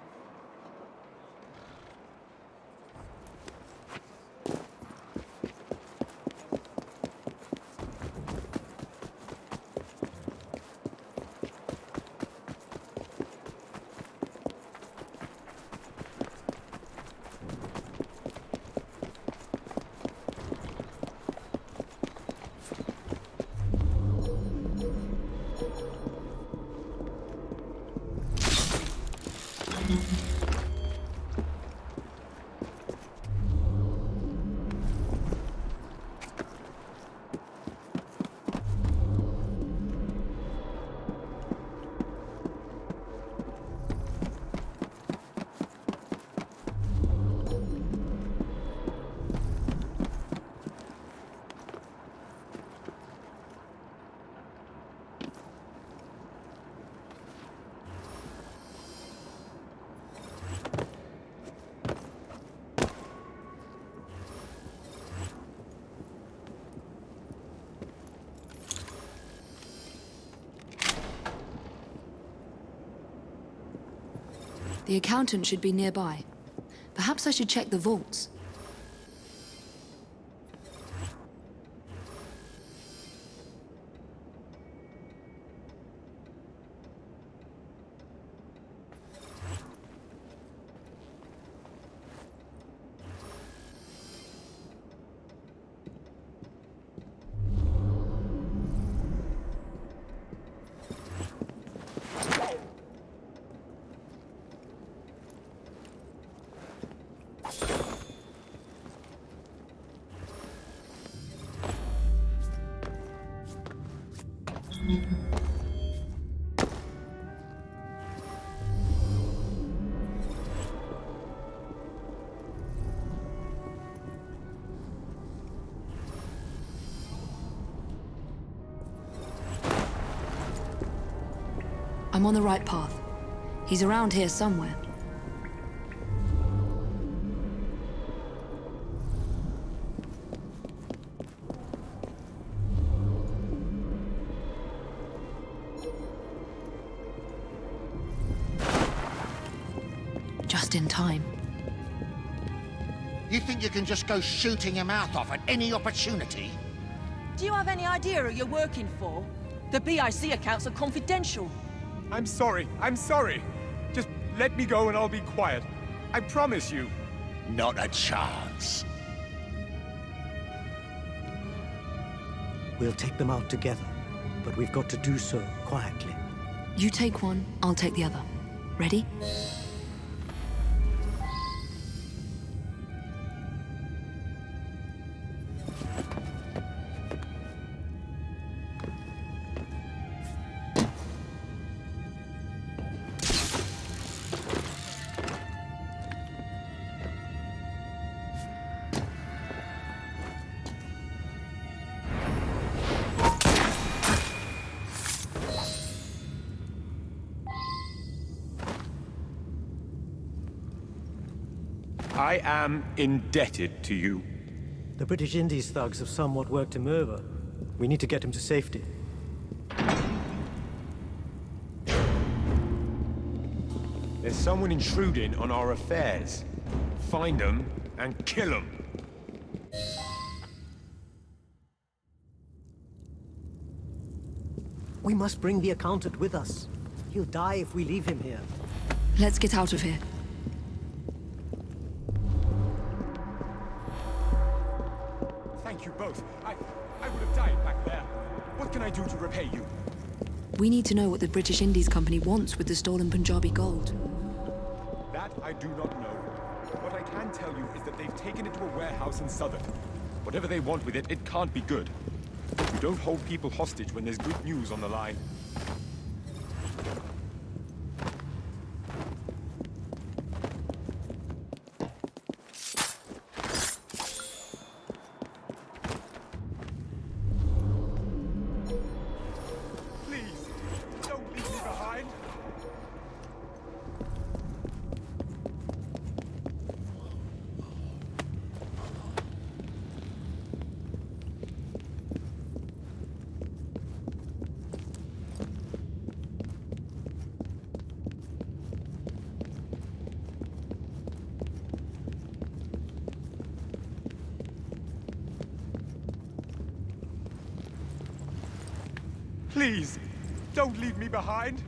The accountant should be nearby. Perhaps I should check the vaults. I'm on the right path. He's around here somewhere. Just in time. You think you can just go shooting your mouth off at any opportunity? Do you have any idea who you're working for? The BIC accounts are confidential. I'm sorry. Just let me go and I'll be quiet. I promise you. Not a chance. We'll take them out together, but we've got to do so quietly. You take one, I'll take the other. Ready? I am indebted to you. The British Indies thugs have somewhat worked him over. We need to get him to safety. There's someone intruding on our affairs. Find them and kill them. We must bring the accountant with us. He'll die if we leave him here. Let's get out of here. Thank you both. I would have died back there. What can I do to repay you? We need to know what the British Indies Company wants with the stolen Punjabi gold. That I do not know. What I can tell you is that they've taken it to a warehouse in Southwark. Whatever they want with it, it can't be good. You don't hold people hostage when there's good news on the line. Please, don't leave me behind.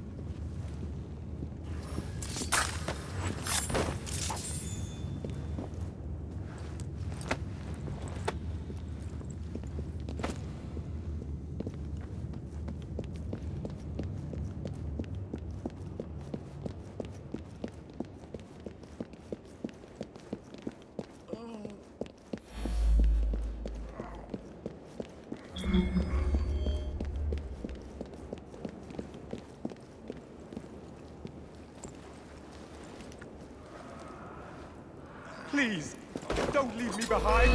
Please, don't leave me behind.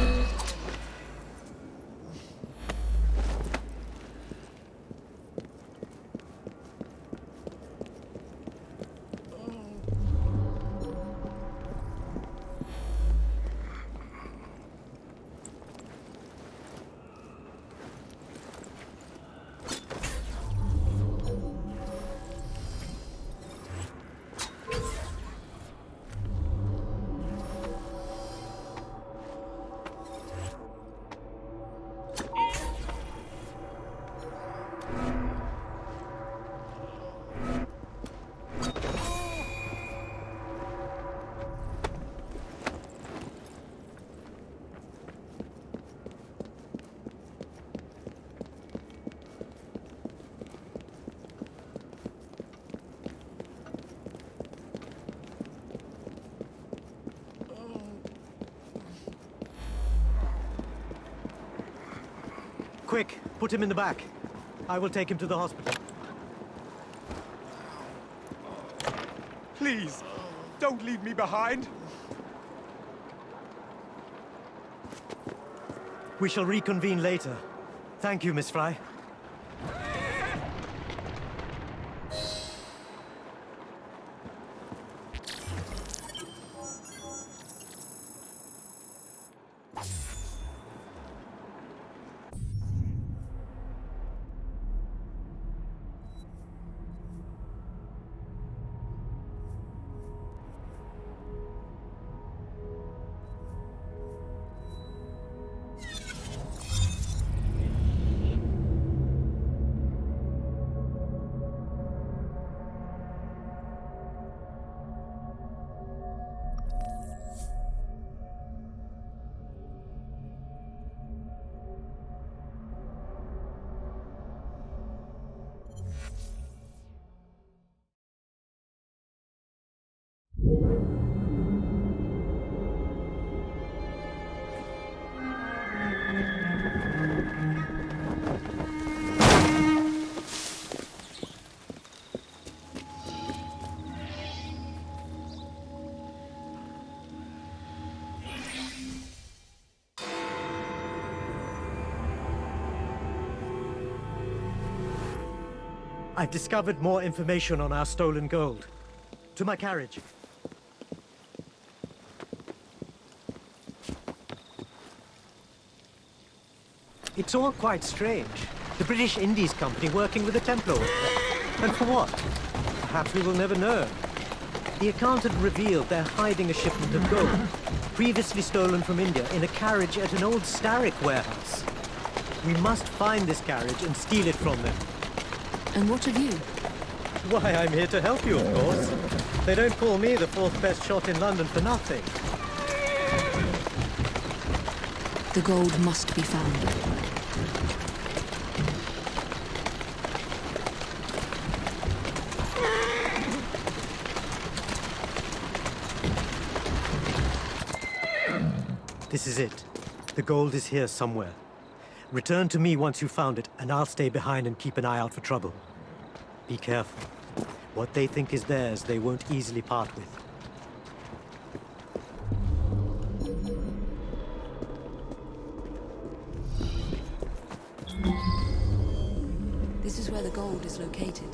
Please, don't leave me behind. Quick, put him in the back. I will take him to the hospital. Please, don't leave me behind. We shall reconvene later. Thank you, Miss Fry. I've discovered more information on our stolen gold. To my carriage. It's all quite strange. The British Indies Company working with the Templars. And for what? Perhaps we will never know. The accountant revealed they're hiding a shipment of gold, previously stolen from India, in a carriage at an old Starrick warehouse. We must find this carriage and steal it from them. And what of you? Why, I'm here to help you, of course. They don't call me the fourth best shot in London for nothing. The gold must be found. This is it. The gold is here somewhere. Return to me once you've found it, and I'll stay behind and keep an eye out for trouble. Be careful. What they think is theirs, they won't easily part with. This is where the gold is located.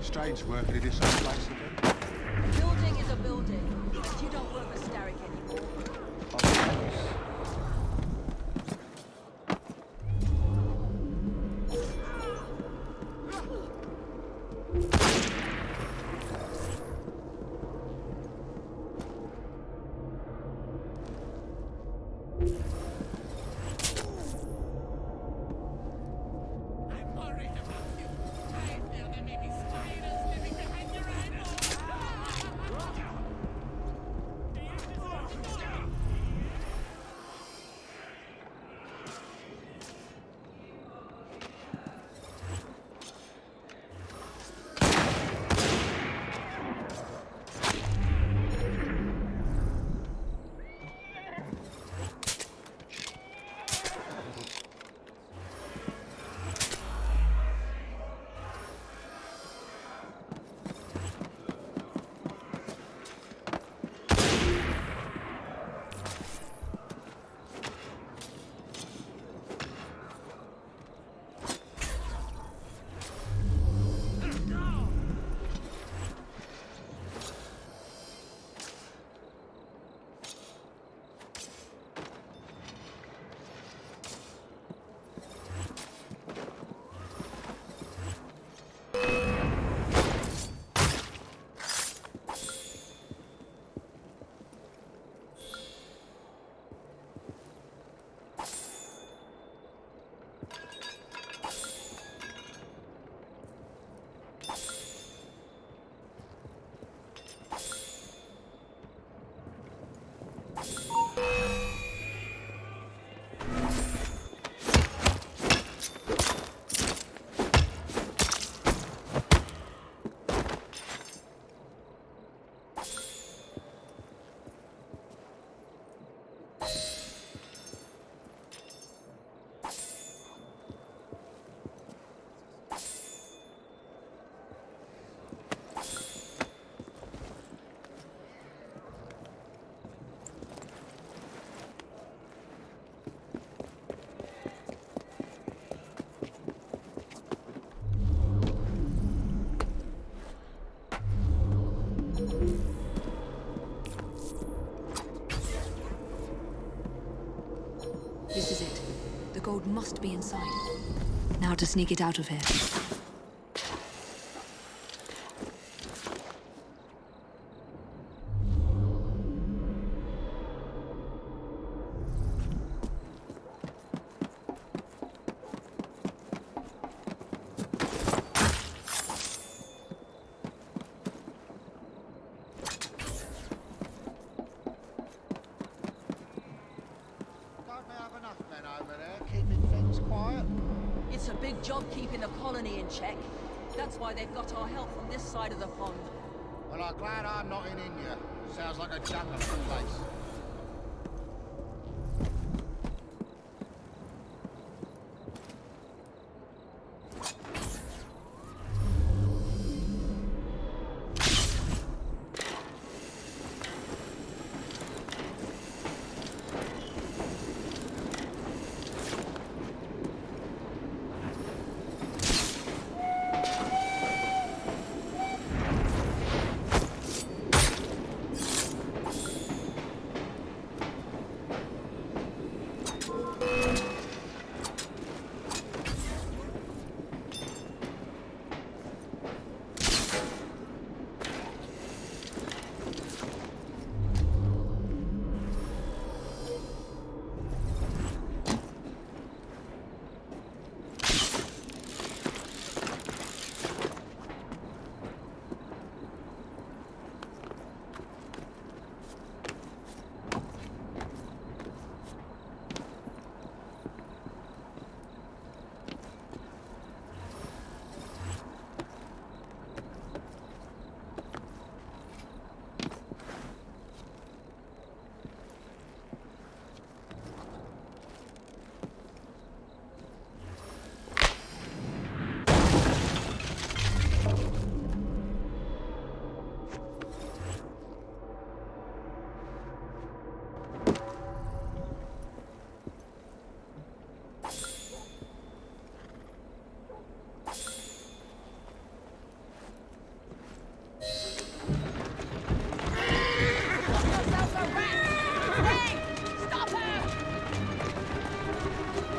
Strange working in this old place again. Building is a building, but you don't work for Starrick anymore. gold must be inside. Now to sneak it out of here. It's a big job keeping the colony in check. That's why they've got our help from this side of the pond. Well, I'm glad I'm not in India. Sounds like a jungle of a place.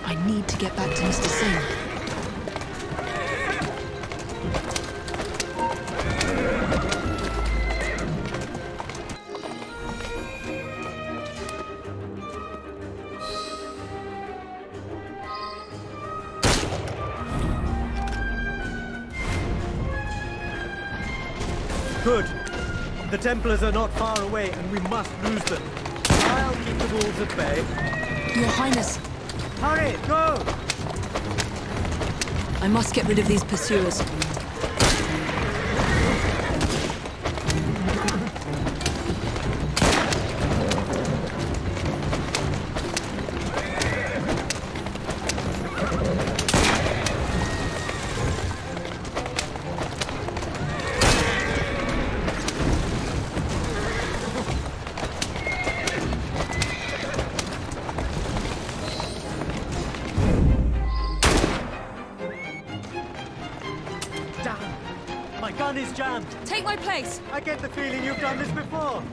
I need to get back to Mr. Singh. Good. The Templars are not far away, and we must lose them. I'll keep the wolves at bay. Your Highness. Hurry, go! I must get rid of these pursuers. My gun is jammed. Take my place. I get the feeling you've done this before.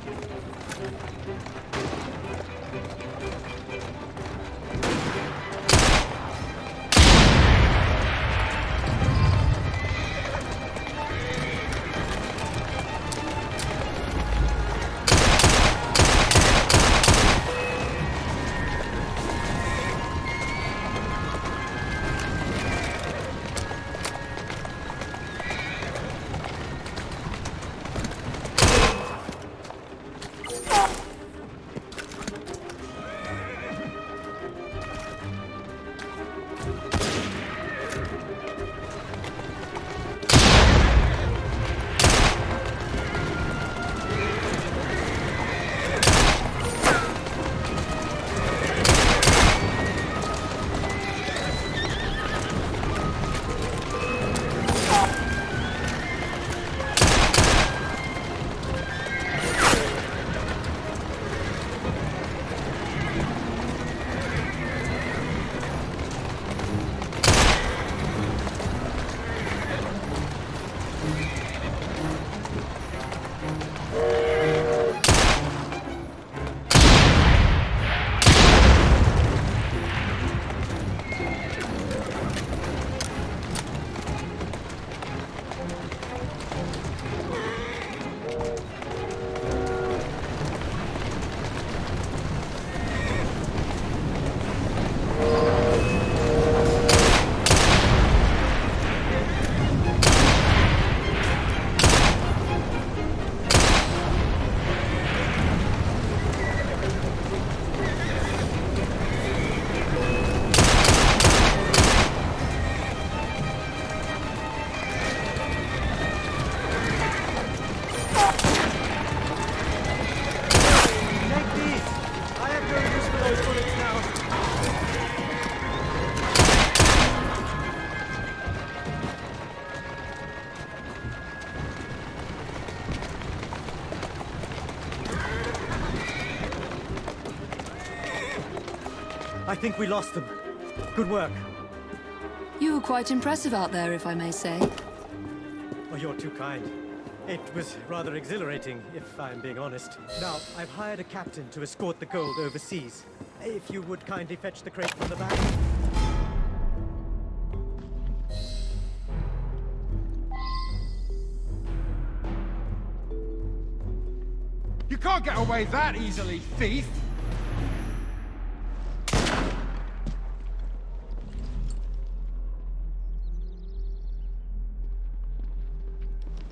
I think we lost them. Good work. You were quite impressive out there, if I may say. Oh, you're too kind. It was rather exhilarating, if I'm being honest. Now, I've hired a captain to escort the gold overseas. If you would kindly fetch the crate from the back. You can't get away that easily, thief!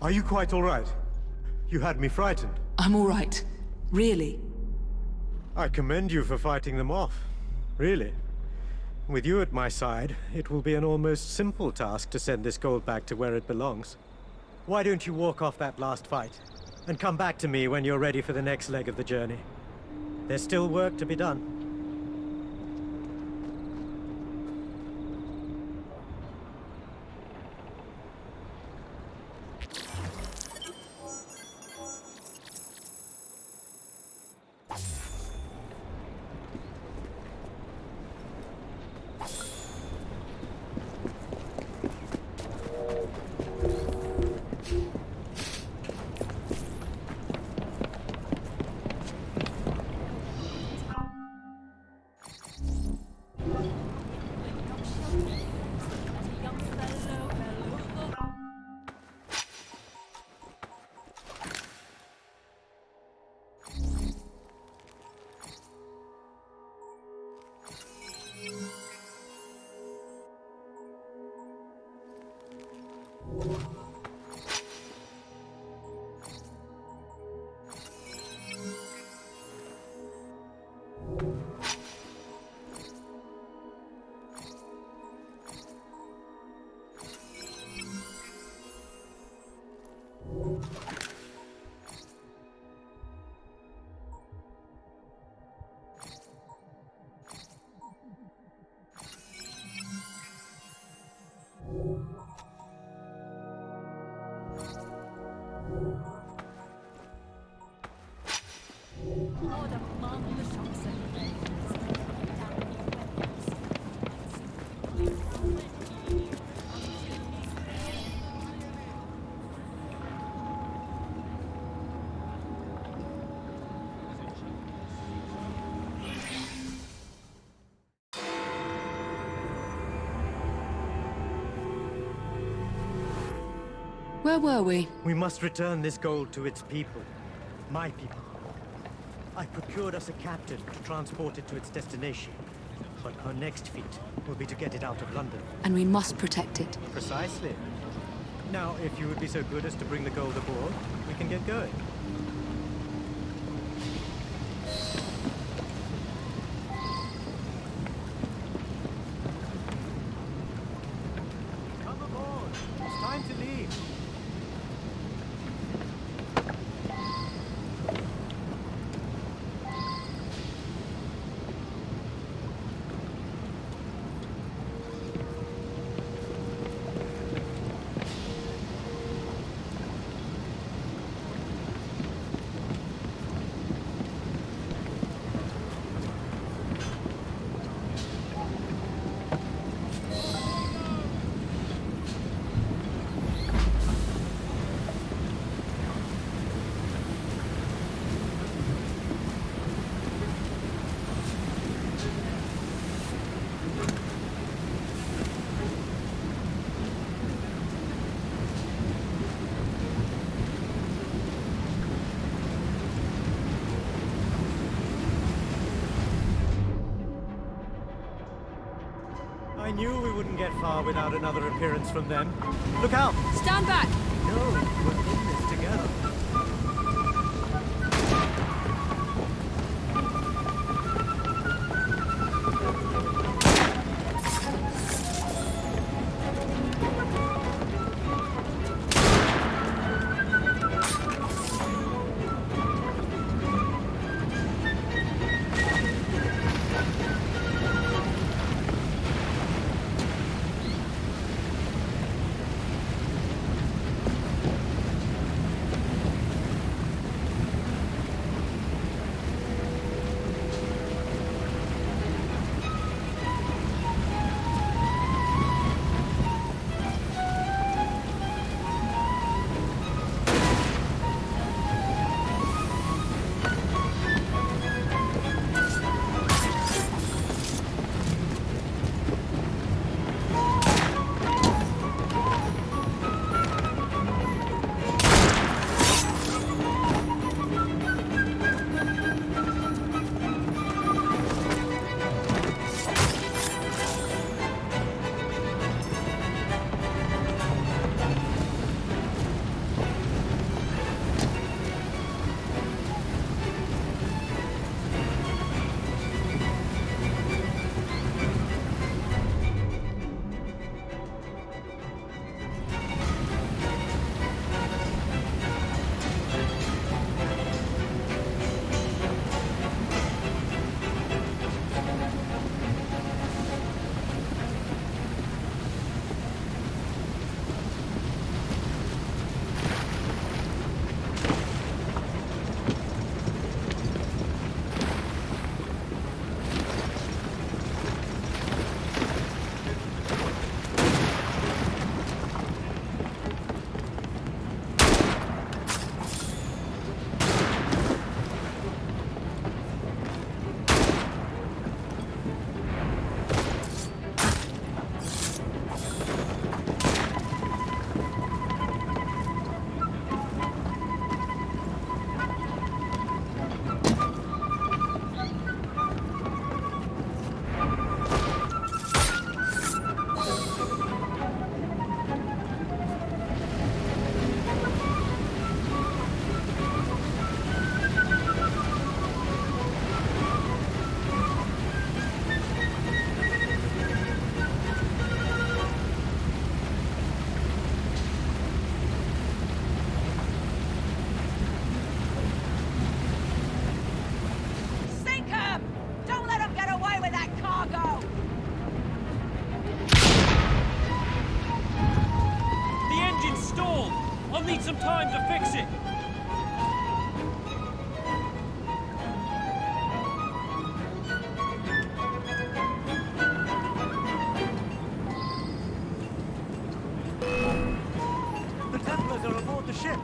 Are you quite all right? You had me frightened. I'm all right. Really. I commend you for fighting them off. Really. With you at my side, it will be an almost simple task to send this gold back to where it belongs. Why don't you walk off that last fight, and come back to me when you're ready for the next leg of the journey? There's still work to be done. Where were we? We must return this gold to its people. My people. I procured us a captain to transport it to its destination. But our next feat will be to get it out of London. And we must protect it. Precisely. Now, if you would be so good as to bring the gold aboard, we can get going. Come aboard. It's time to leave. I knew we wouldn't get far without another appearance from them. Look out! Stand back! No, we're in this together. time to fix it! The Templars are aboard the ship.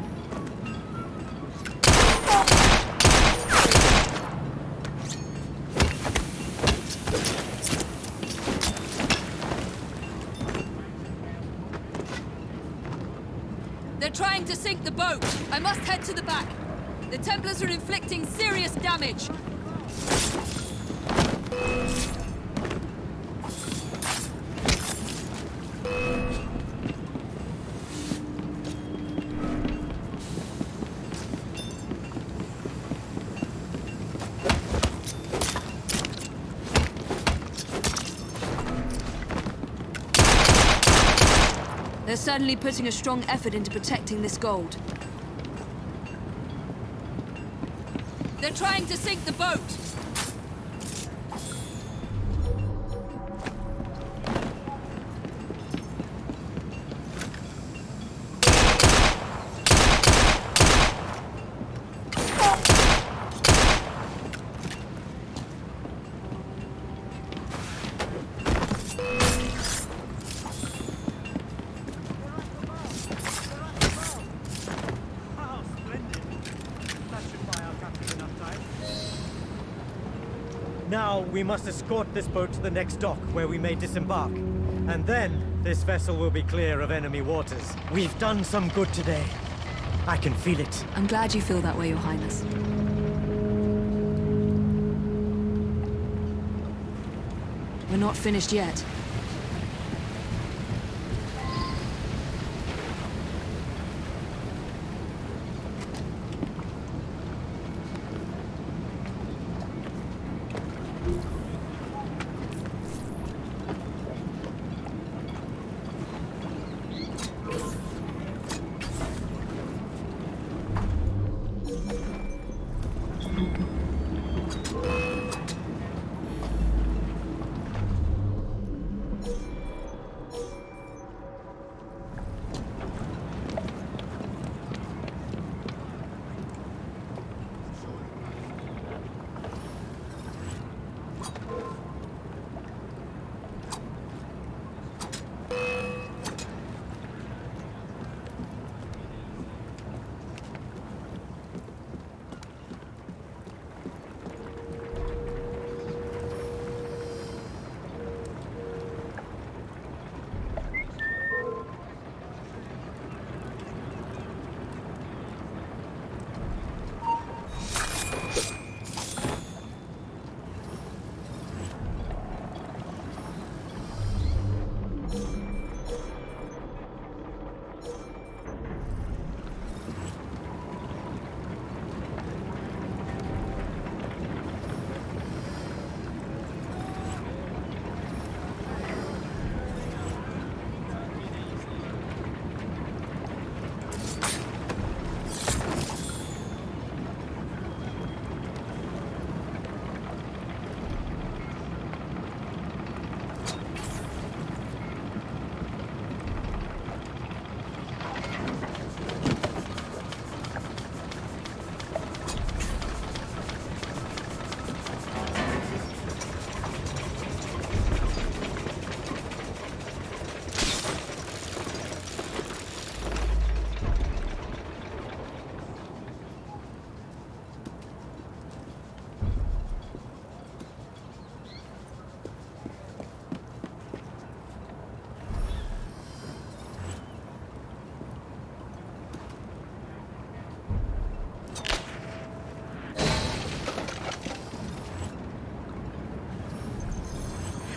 They're trying to sink the boat. I must head to the back. The Templars are inflicting serious damage. They're certainly putting a strong effort into protecting this gold. They're trying to sink the boat! Now we must escort this boat to the next dock where we may disembark. And then this vessel will be clear of enemy waters. We've done some good today. I can feel it. I'm glad you feel that way, Your Highness. We're not finished yet.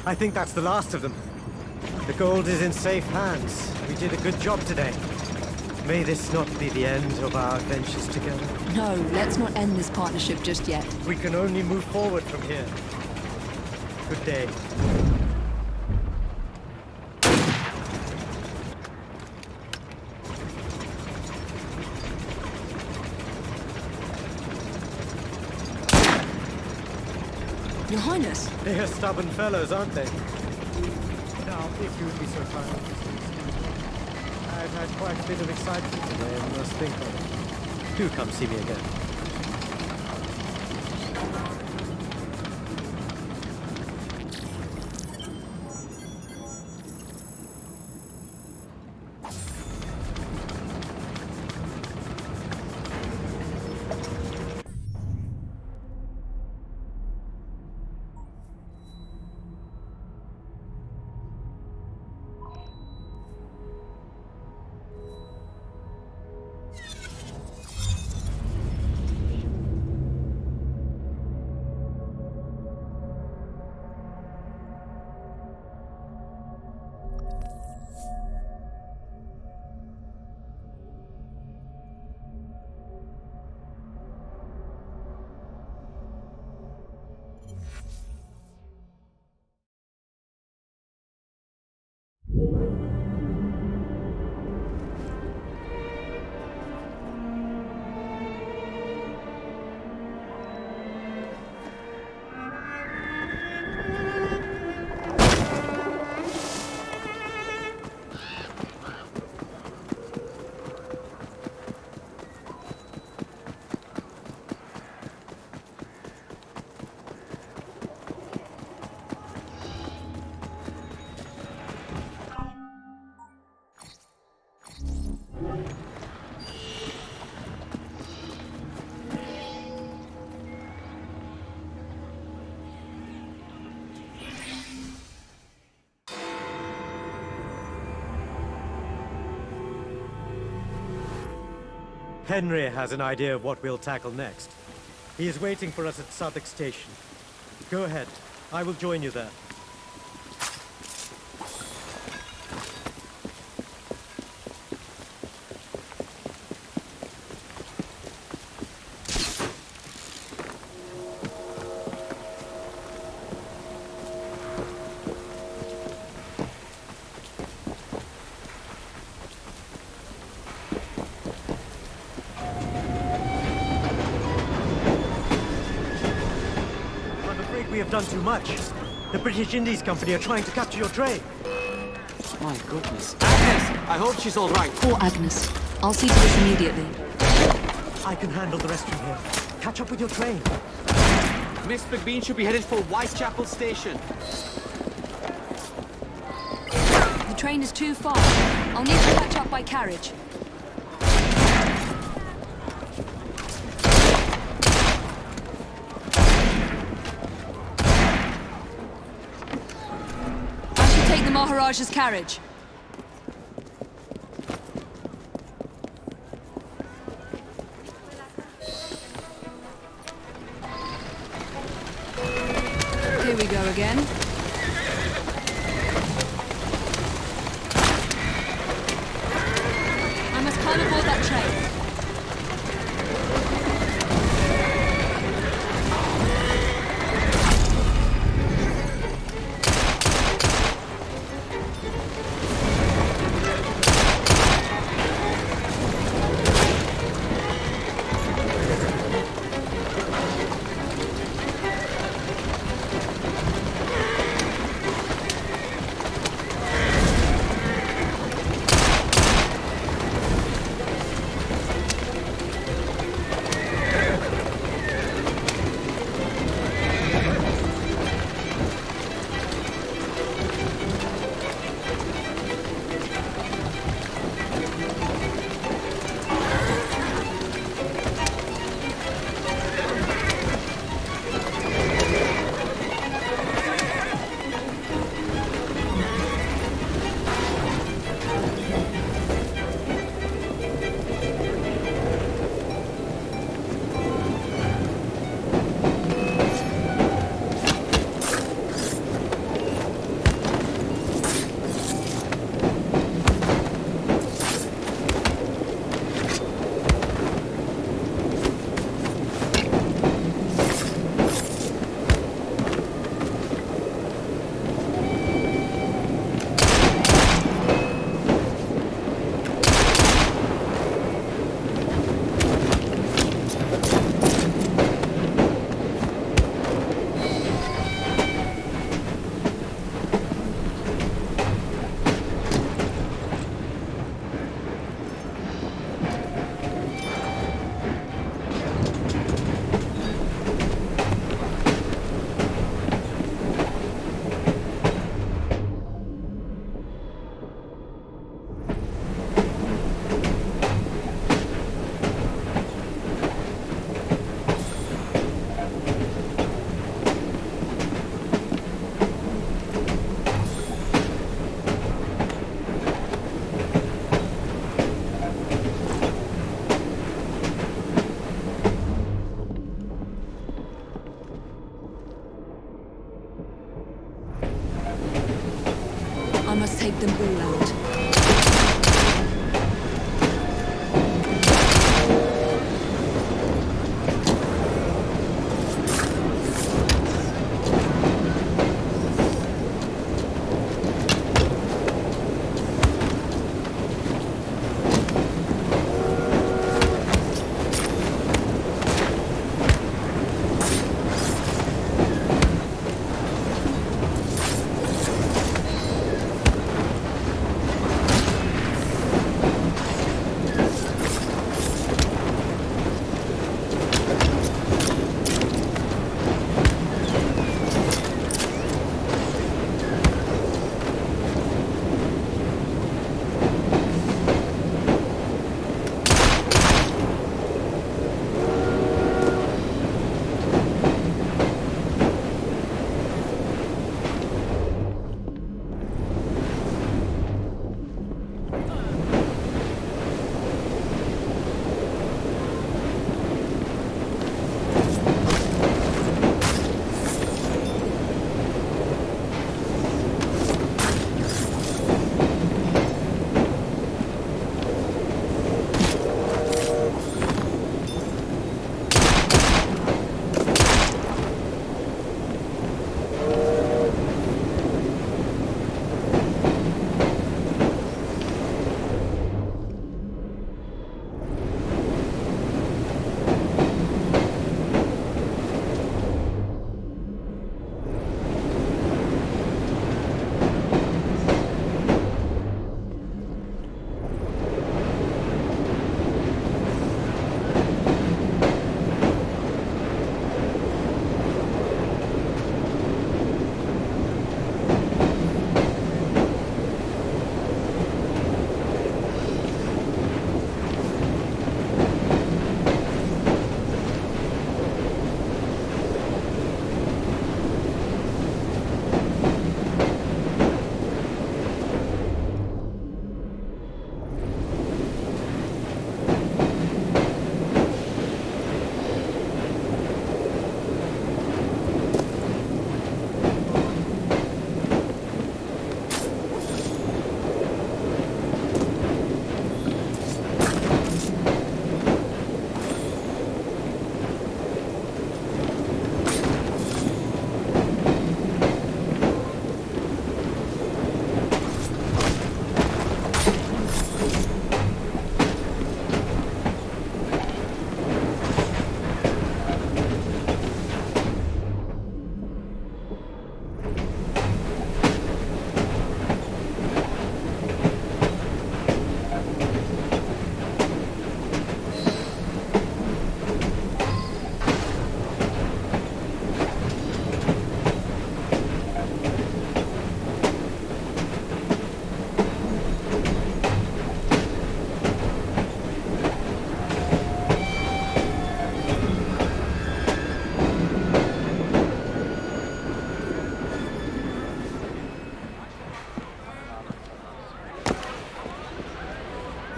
I think that's the last of them. The gold is in safe hands. We did a good job today. May this not be the end of our adventures together. No, let's not end this partnership just yet. We can only move forward from here. Good day. Your Highness! They are stubborn fellows, aren't they? Now, if you would be so kind. I'd had quite a bit of excitement today, I must think of it. Do come see me again. Henry has an idea of what we'll tackle next. He is waiting for us at Southwark Station. Go ahead. I will join you there. We have done too much. The British Indies Company are trying to capture your train. My goodness. Agnes! I hope she's all right. Poor Agnes. I'll see to this immediately. I can handle the rest from here. Catch up with your train. Miss McBean should be headed for Whitechapel Station. The train is too far. I'll need to catch up by carriage. Maharaja's carriage. Here we go again. I must climb aboard that train.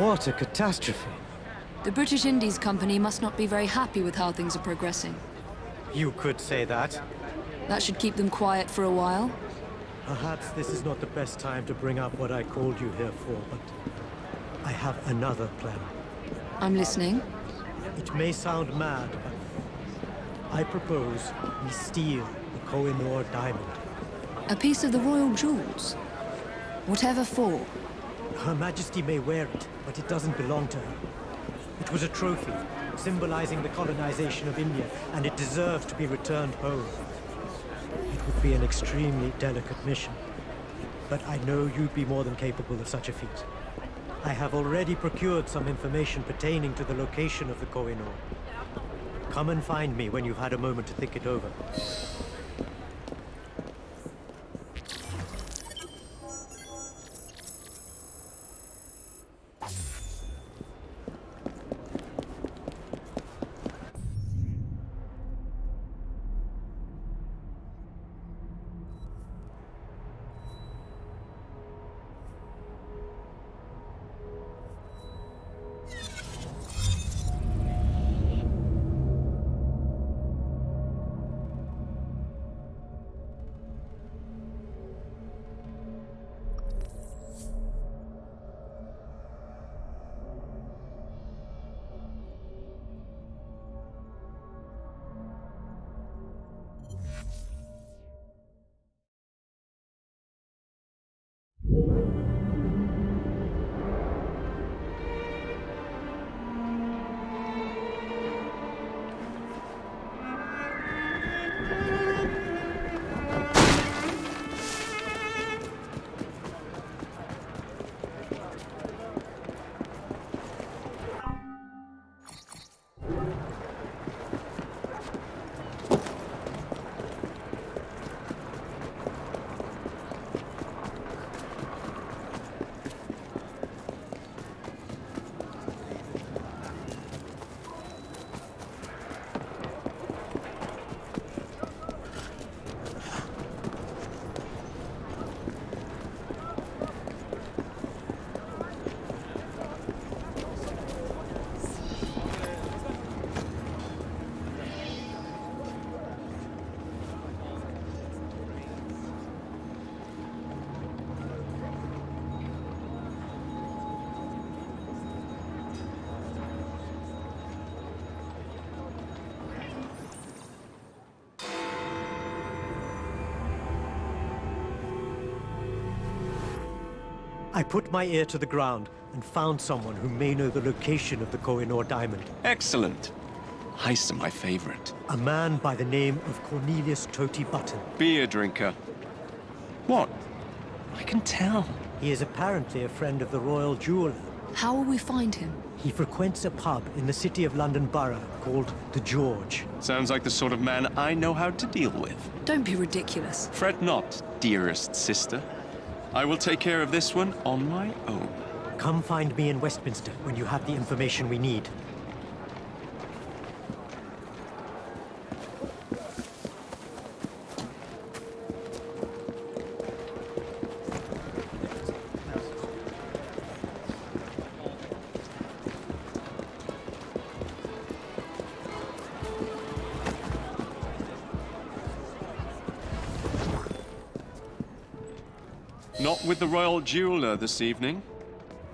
What a catastrophe. The British Indies Company must not be very happy with how things are progressing. You could say that. That should keep them quiet for a while. Perhaps this is not the best time to bring up what I called you here for, but I have another plan. I'm listening. It may sound mad, but I propose we steal the Koh-i-Noor diamond. A piece of the royal jewels. Whatever for. Her Majesty may wear it, but it doesn't belong to her. It was a trophy, symbolizing the colonization of India, and it deserves to be returned home. It would be an extremely delicate mission, but I know you'd be more than capable of such a feat. I have already procured some information pertaining to the location of the Koh-i-Noor. Come and find me when you've had a moment to think it over. I put my ear to the ground and found someone who may know the location of the Koh-i-Noor diamond. Excellent. Heists are my favorite. A man by the name of Cornelius Toti Button. Beer drinker. What? I can tell. He is apparently a friend of the royal jeweler. How will we find him? He frequents a pub in the City of London Borough called the George. Sounds like the sort of man I know how to deal with. Don't be ridiculous. Fret not, dearest sister. I will take care of this one on my own. Come find me in Westminster when you have the information we need. Not with the royal jeweler this evening.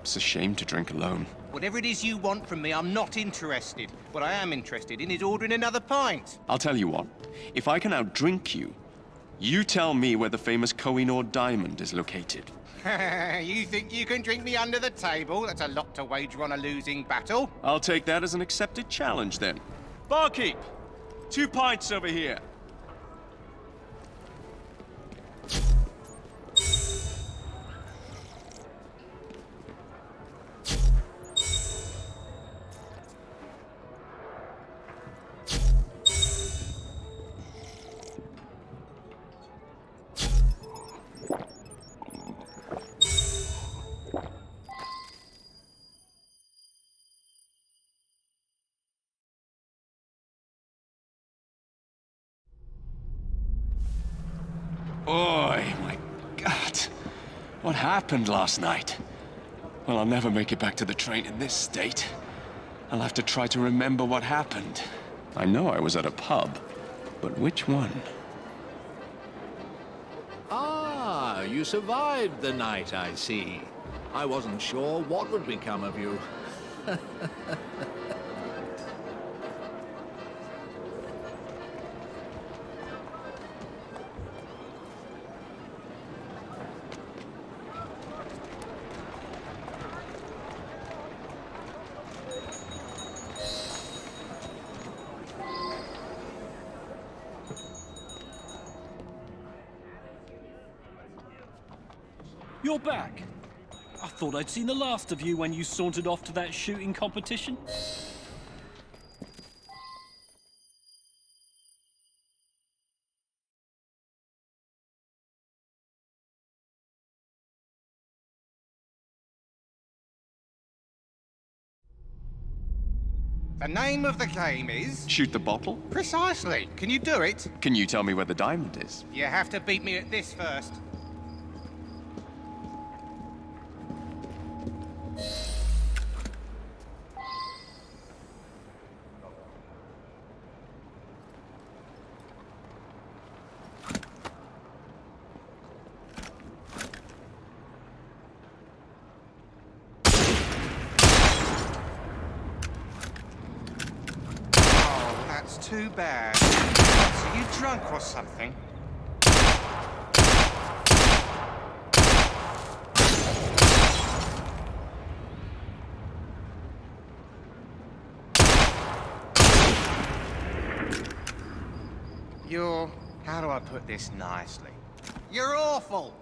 It's a shame to drink alone. Whatever it is you want from me, I'm not interested. What I am interested in is ordering another pint. I'll tell you what. If I can outdrink you, you tell me where the famous Koh-i-Noor diamond is located. You think you can drink me under the table? That's a lot to wager on a losing battle. I'll take that as an accepted challenge, then. Barkeep! 2 pints over here. Oi, my God. What happened last night? Well, I'll never make it back to the train in this state. I'll have to try to remember what happened. I know I was at a pub, but which one? Ah, you survived the night, I see. I wasn't sure what would become of you. You're back. I thought I'd seen the last of you when you sauntered off to that shooting competition. The name of the game is... Shoot the bottle? Precisely. Can you do it? Can you tell me where the diamond is? You have to beat me at this first. That's too bad. Are you drunk or something? You're... how do I put this nicely? You're awful!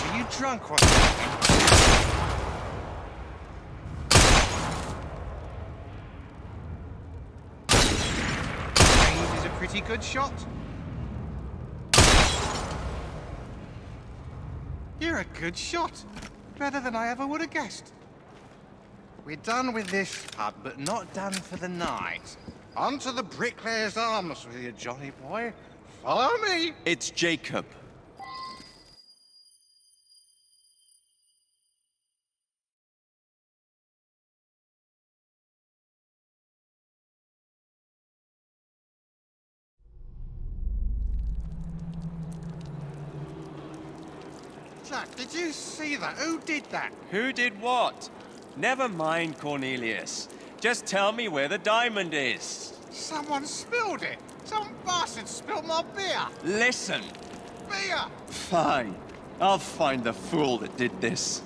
Are you drunk or something? Range is a pretty good shot. You're a good shot. Better than I ever would have guessed. We're done with this pub, but not done for the night. On to the Bricklayer's Arms with you, Johnny boy. Follow me. It's Jacob. Jack, did you see that? Who did that? Who did what? Never mind, Cornelius. Just tell me where the diamond is. Someone spilled it. Some bastard spilled my beer. Listen. Beer! Fine. I'll find the fool that did this.